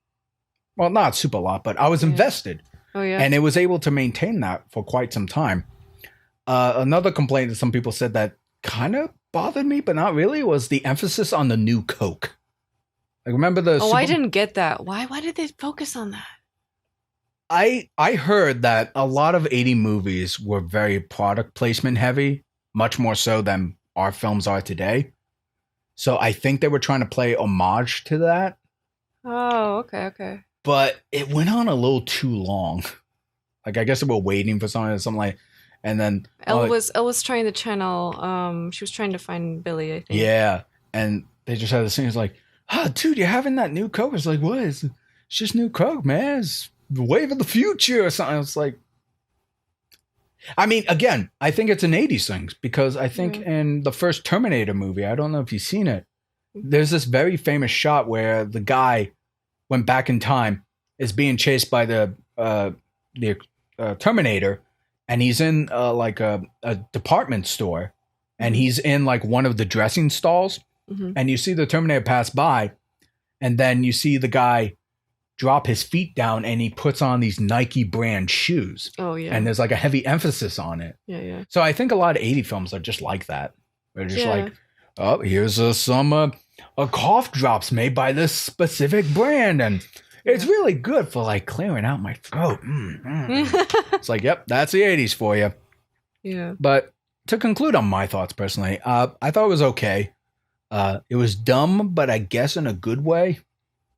Well, not super a lot, but I was invested. Oh, yeah. And it was able to maintain that for quite some time. Another complaint that some people said that kind of bothered me, but not really, was the emphasis on the new Coke. Like, remember the... I didn't get that. Why did they focus on that? I heard that a lot of 80 movies were very product placement heavy, much more so than our films are today. So I think they were trying to play homage to that. Oh, okay. But it went on a little too long. Like, I guess they were waiting for something like, and then Elle was trying to channel. She was trying to find Billy, I think. Yeah, and they just had the scene. It's like, oh, dude, you're having that new Coke. It's like, what? It's just new Coke, man. It's the wave of the future or something. It's like, I mean, again, I think it's an 80s thing because I think in the first Terminator movie, I don't know if you've seen it, there's this very famous shot where the guy went back in time, is being chased by the Terminator, and he's in like a department store, and he's in like one of the dressing stalls, and you see the Terminator pass by, and then you see the guy drop his feet down, and he puts on these Nike brand shoes. Oh yeah, and there's like a heavy emphasis on it. Yeah. So I think a lot of 80 films are just like that. They're just like, oh, here's some cough drops made by this specific brand, and it's really good for like clearing out my throat. It's like, yep, that's the 80s for you. Yeah. But to conclude on my thoughts personally, I thought it was okay. It was dumb, but I guess in a good way.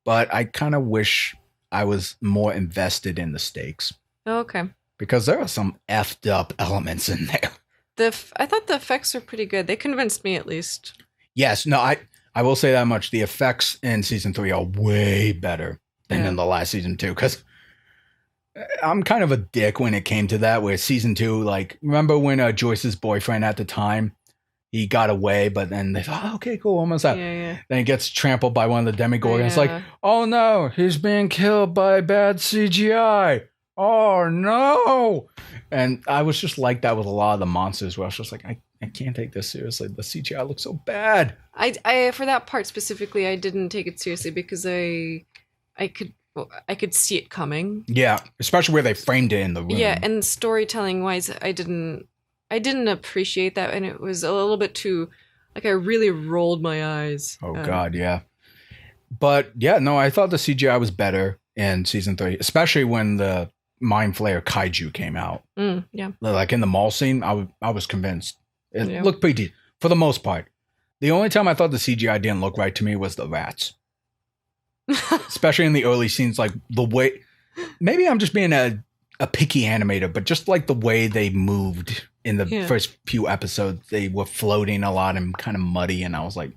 But I kind of wish I was more invested in the stakes. Okay. Because there are some effed up elements in there. I thought the effects were pretty good. They convinced me at least. Yes. No, I will say that much. The effects in season 3 are way better than in the last season 2. Because I'm kind of a dick when it came to that, where season 2, like, remember when Joyce's boyfriend at the time, he got away, but then they thought, oh, okay, cool, almost out. Yeah. Then he gets trampled by one of the Demogorgons. It's like, oh no, he's being killed by bad CGI. Oh no. And I was just like that with a lot of the monsters, where I was just like, I can't take this seriously. The CGI looks so bad. I for that part specifically, I didn't take it seriously because I could see it coming. Yeah, especially where they framed it in the room. Yeah, and storytelling wise, I didn't appreciate that, and it was a little bit too, like, I really rolled my eyes. Oh God, yeah. But yeah, no, I thought the CGI was better in season 3, especially when the Mind Flayer kaiju came out. Yeah, like in the mall scene, I was convinced it looked pretty decent for the most part. The only time I thought the CGI didn't look right to me was the rats, especially in the early scenes. Like the way, maybe I'm just being a picky animator, but just like the way they moved in the first few episodes, they were floating a lot and kind of muddy, and I was like,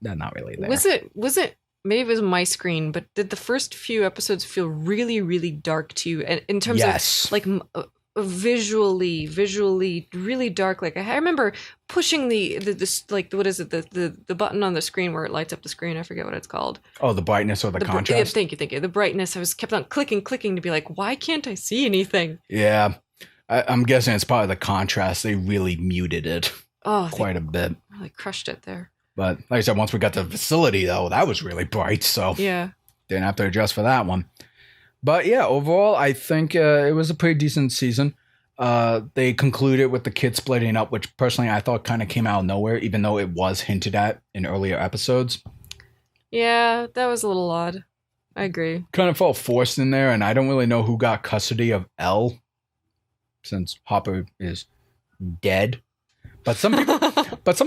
they're not really there. Was it? Maybe it was my screen, but did the first few episodes feel really, really dark to you? And in terms of like visually really dark. Like I remember pushing the like, what is it, the button on the screen where it lights up the screen. I forget what it's called. Oh, the brightness or the contrast. Thank you. The brightness. I was kept on clicking to be like, why can't I see anything? Yeah. I'm guessing it's part of the contrast. They really muted it quite a bit. Really crushed it there. But like I said, once we got to the facility, though, that was really bright. So yeah, didn't have to adjust for that one. But yeah, overall, I think it was a pretty decent season. They concluded with the kids splitting up, which personally I thought kind of came out of nowhere, even though it was hinted at in earlier episodes. Yeah, that was a little odd. I agree. Kind of felt forced in there, and I don't really know who got custody of Elle, since Hopper is dead. But some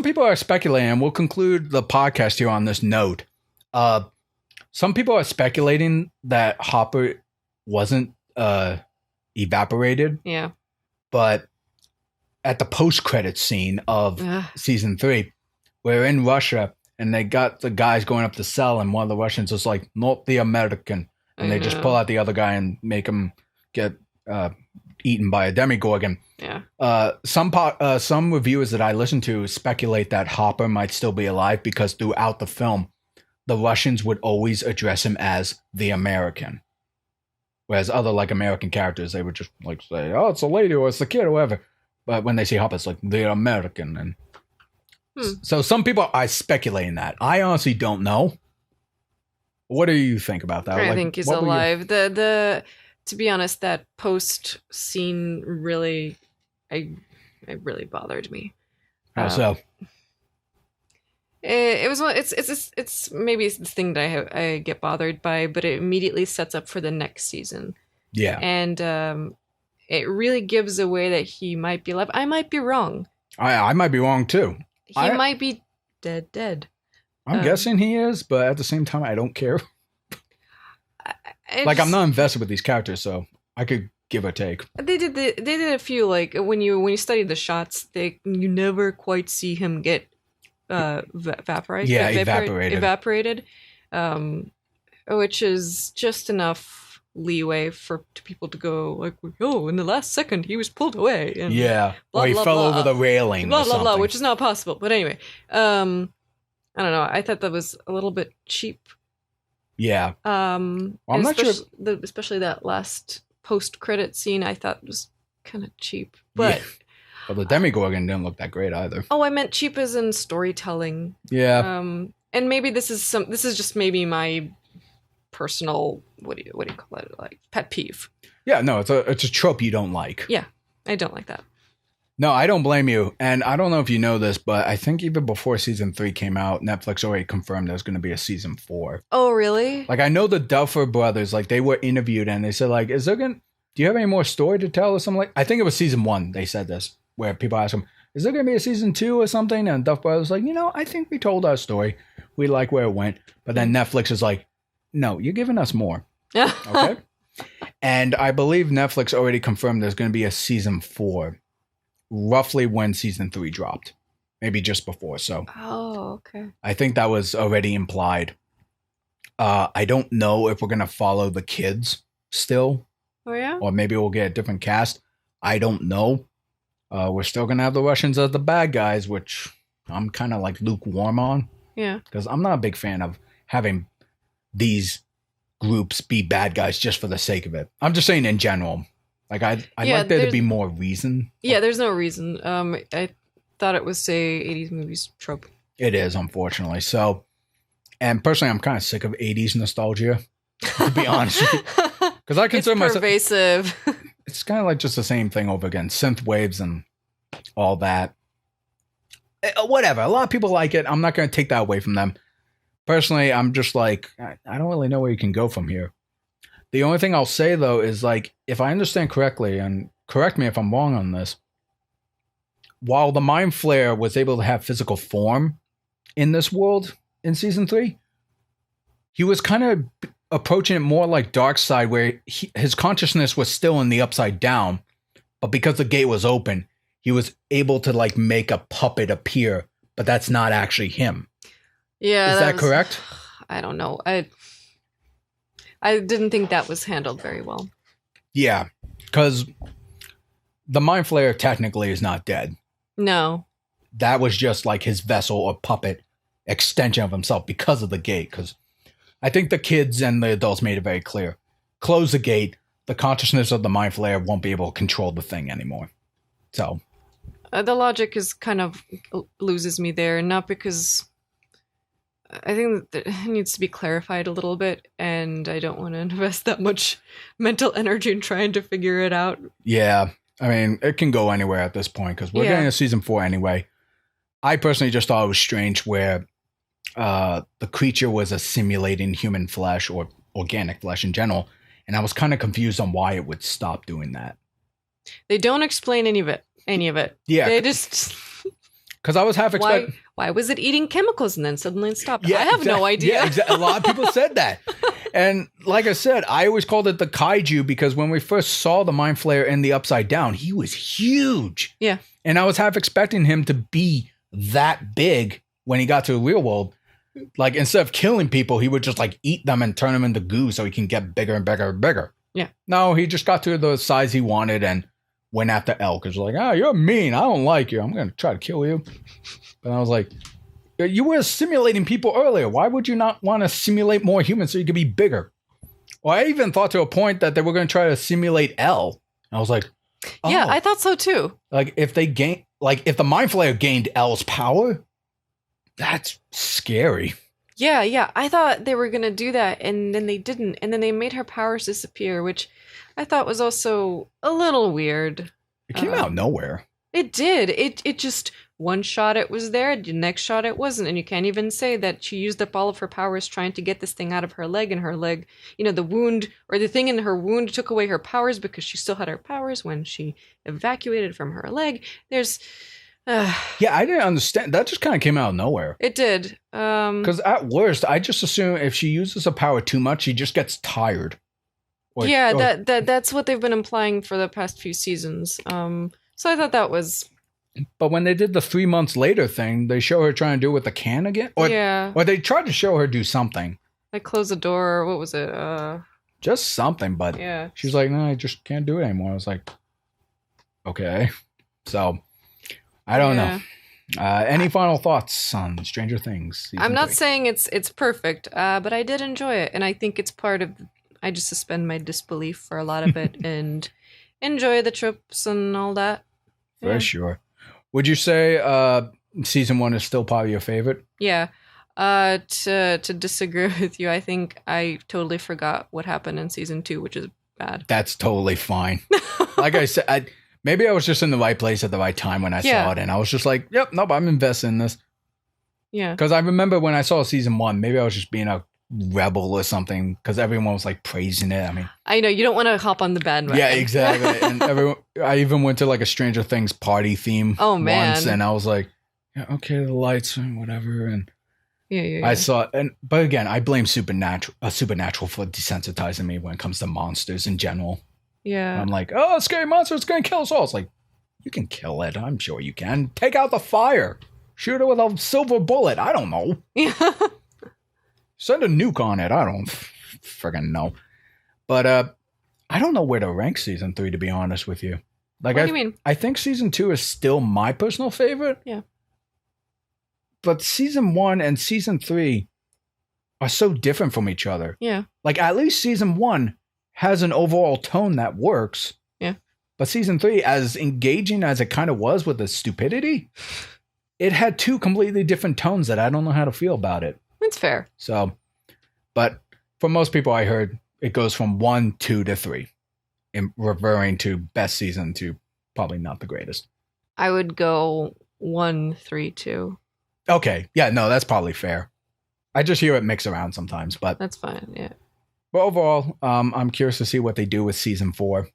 people are speculating, and we'll conclude the podcast here on this note. Some people are speculating that Hopper wasn't evaporated. Yeah. But at the post-credit scene of season 3, we're in Russia, and they got the guys going up the cell, and one of the Russians was like, "Not the American," and they just pull out the other guy and make him get eaten by a demigorgon. Yeah. Some reviewers that I listen to speculate that Hopper might still be alive because throughout the film, the Russians would always address him as the American. Whereas other like American characters, they would just like say, "Oh, it's a lady," or "It's the kid," or whatever. But when they say Hopper, it's like the American. And so some people are speculating that. I honestly don't know. What do you think about that? I think he's alive. To be honest, that post scene really, it really bothered me. How so? It was one. It's maybe it's the thing that I get bothered by, but it immediately sets up for the next season. Yeah, and it really gives away that he might be alive. I might be wrong. I might be wrong too. He might be dead. I'm guessing he is, but at the same time, I don't care. I'm not invested with these characters, so I could give or take. They did a few, like when you study the shots, you never quite see him get evaporated. Yeah, evaporated. Which is just enough leeway for people to go like, "Oh, in the last second he was pulled away." And or he fell over the railing. Blah blah blah, which is not possible. But anyway, I don't know. I thought that was a little bit cheap. Yeah. I'm not sure. Especially that last post-credit scene, I thought was kind of cheap. But well, the demigorgon didn't look that great either. Oh, I meant cheap as in storytelling. Yeah. And maybe this is just maybe my personal what do you call it, like pet peeve. Yeah. No, it's a trope you don't like. Yeah, I don't like that. No, I don't blame you. And I don't know if you know this, but I think even before season 3 came out, Netflix already confirmed there's going to be a season 4. Oh, really? Like, I know the Duffer brothers, like, they were interviewed and they said, like, do you have any more story to tell or something like? I think it was season 1 they said this, where people asked them, is there going to be a season 2 or something? And Duff brothers was like, I think we told our story. We like where it went. But then Netflix is like, no, you're giving us more. Okay? And I believe Netflix already confirmed there's going to be a season 4. Roughly when season 3 dropped, maybe just before. So, okay. I think that was already implied. I don't know if we're gonna follow the kids still. Oh yeah. Or maybe we'll get a different cast. I don't know. We're still gonna have the Russians as the bad guys, which I'm kind of like lukewarm on. Yeah. Because I'm not a big fan of having these groups be bad guys just for the sake of it. I'm just saying in general. Like, I'd like there to be more reason. Yeah, there's no reason. I thought it was, 80s movies trope. It is, unfortunately. So, and personally, I'm kind of sick of 80s nostalgia, to be honest with you. Because I consider myself... pervasive. It's kind of like just the same thing over again. Synth waves and all that. Whatever. A lot of people like it. I'm not going to take that away from them. Personally, I'm just like, I don't really know where you can go from here. The only thing I'll say, though, is like, if I understand correctly, and correct me if I'm wrong on this, while the Mind Flayer was able to have physical form in this world in season 3, he was kind of approaching it more like Darkseid, where his consciousness was still in the Upside Down, but because the gate was open, he was able to like make a puppet appear, but that's not actually him. Yeah. Is that correct? I don't know. I didn't think that was handled very well. Yeah, because the Mind Flayer technically is not dead. No. That was just like his vessel or puppet extension of himself because of the gate. Because I think the kids and the adults made it very clear. Close the gate the consciousness of the Mind Flayer won't be able to control the thing anymore. So the logic is kind of loses me there, not because I think that it needs to be clarified a little bit, and I don't want to invest that much mental energy in trying to figure it out. Yeah, I mean, it can go anywhere at this point because we're getting a season 4 anyway. I personally just thought it was strange where the creature was assimilating human flesh or organic flesh in general, and I was kind of confused on why it would stop doing that. They don't explain any of it. Yeah, they just because I was half expecting. Why was it eating chemicals and then suddenly it stopped? Yeah, I have no idea. Yeah, exactly. A lot of people said that. And like I said, I always called it the kaiju because when we first saw the Mind Flayer in the Upside Down, he was huge. Yeah. And I was half expecting him to be that big when he got to the real world. Like, instead of killing people, he would just like eat them and turn them into goo so he can get bigger and bigger and bigger. Yeah. No, he just got to the size he wanted and went after Elk. Because like, you're mean. I don't like you. I'm going to try to kill you. But I was like, you were simulating people earlier. Why would you not want to simulate more humans so you could be bigger? Well, I even thought to a point that they were going to try to simulate L. I was like, oh. Yeah, I thought so too. Like if the Mind Flayer gained L's power, that's scary. Yeah. I thought they were going to do that, and then they didn't. And then they made her powers disappear, which I thought was also a little weird. It came out of nowhere. It did. It just, one shot it was there, the next shot it wasn't. And you can't even say that she used up all of her powers trying to get this thing out of her leg, and her leg, the wound, or the thing in her wound took away her powers because she still had her powers when she evacuated from her leg. There's... Yeah, I didn't understand. That just kind of came out of nowhere. It did. Because at worst, I just assume if she uses a power too much, she just gets tired. That's what they've been implying for the past few seasons. So I thought that was... But when they did the 3 months later thing, they show her trying to do it with the can again? Or they tried to show her do something. Like close the door, what was it? Just something, but she's like, no, I just can't do it anymore. I was like, okay. So, I don't know. Any final thoughts on Stranger Things? I'm not saying it's perfect, but I did enjoy it. And I think it's part of... I just suspend my disbelief for a lot of it and enjoy the trips and all that. For sure. Would you say season 1 is still probably your favorite? Yeah. To disagree with you, I think I totally forgot what happened in season 2, which is bad. That's totally fine. Like I said, maybe I was just in the right place at the right time when I saw it, and I was just like, yep, nope, I'm invested in this. Yeah. Because I remember when I saw season 1, maybe I was just being a rebel or something because everyone was like praising it. I mean, I know you don't want to hop on the bandwagon. Yeah, exactly. And I even went to like a Stranger Things party theme once, and I was like, yeah, okay, the lights and whatever, and I saw, but again, I blame supernatural for desensitizing me when it comes to monsters in general. Yeah, I'm like, oh, a scary monster, it's gonna kill us all. It's like, you can kill it. I'm sure you can. Take out the fire. Shoot it with a silver bullet. I don't know. Yeah. Send a nuke on it. I don't friggin' know. But I don't know where to rank season 3, to be honest with you. Like, what do you mean? I think season 2 is still my personal favorite. Yeah. But season 1 and season 3 are so different from each other. Yeah. Like, at least season 1 has an overall tone that works. Yeah. But season 3, as engaging as it kind of was with the stupidity, it had 2 completely different tones that I don't know how to feel about it. That's fair. So, but for most people I heard, it goes from 1, 2 to 3, in referring to best season to probably not the greatest. I would go 1, 3, 2. Okay. Yeah, no, that's probably fair. I just hear it mix around sometimes, but that's fine. Yeah. But overall, I'm curious to see what they do with season 4.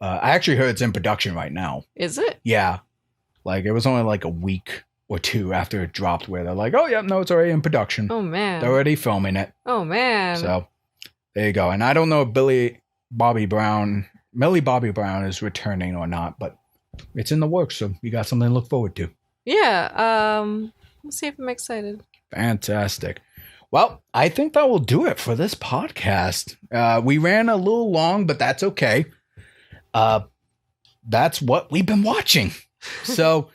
I actually heard it's in production right now. Is it? Yeah. Like, it was only like a week or 2 after it dropped where they're like, oh, yeah, no, it's already in production. Oh, man. They're already filming it. Oh, man. So, there you go. And I don't know if Millie Bobby Brown is returning or not, but it's in the works, so you got something to look forward to. Yeah, we'll see if I'm excited. Fantastic. Well, I think that will do it for this podcast. We ran a little long, but that's okay. That's what we've been watching. So...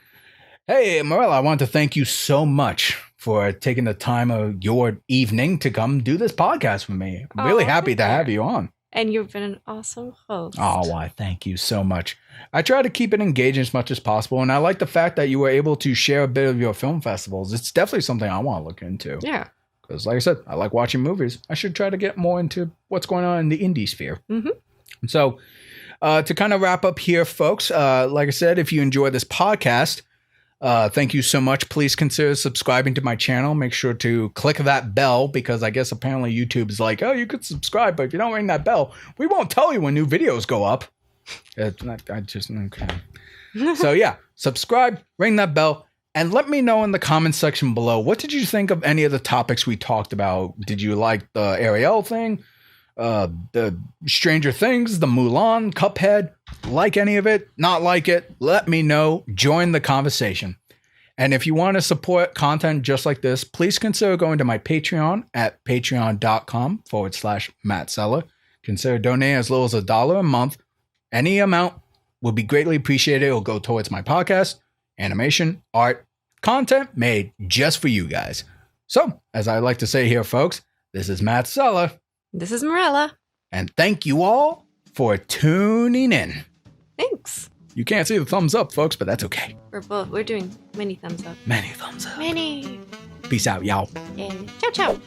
Hey, Mirella, I want to thank you so much for taking the time of your evening to come do this podcast with me. I'm really happy to have you on. And you've been an awesome host. Oh, why? Thank you so much. I try to keep it engaging as much as possible, and I like the fact that you were able to share a bit of your film festivals. It's definitely something I want to look into. Yeah. Because, like I said, I like watching movies. I should try to get more into what's going on in the indie sphere. Mm-hmm. So, to kind of wrap up here, folks, like I said, if you enjoy this podcast, thank you so much. Please consider subscribing to my channel. Make sure to click that bell because I guess apparently YouTube is like, oh, you could subscribe, but if you don't ring that bell, we won't tell you when new videos go up. Okay. So yeah, subscribe, ring that bell, and let me know in the comments section below. What did you think of any of the topics we talked about? Did you like the Ariel thing? The Stranger Things, the Mulan, Cuphead, like any of it, not like it, let me know, join the conversation. And if you want to support content just like this, please consider going to my Patreon at patreon.com/Matt Sella. Consider donating as little as $1 a month. Any amount would be greatly appreciated. It will go towards my podcast, animation, art, content made just for you guys. So, as I like to say here, folks, this is Matt Sella. This is Mirella. And thank you all for tuning in. Thanks. You can't see the thumbs up, folks, but that's okay. We're doing many thumbs up. Many thumbs up. Many. Peace out, y'all. And ciao, ciao.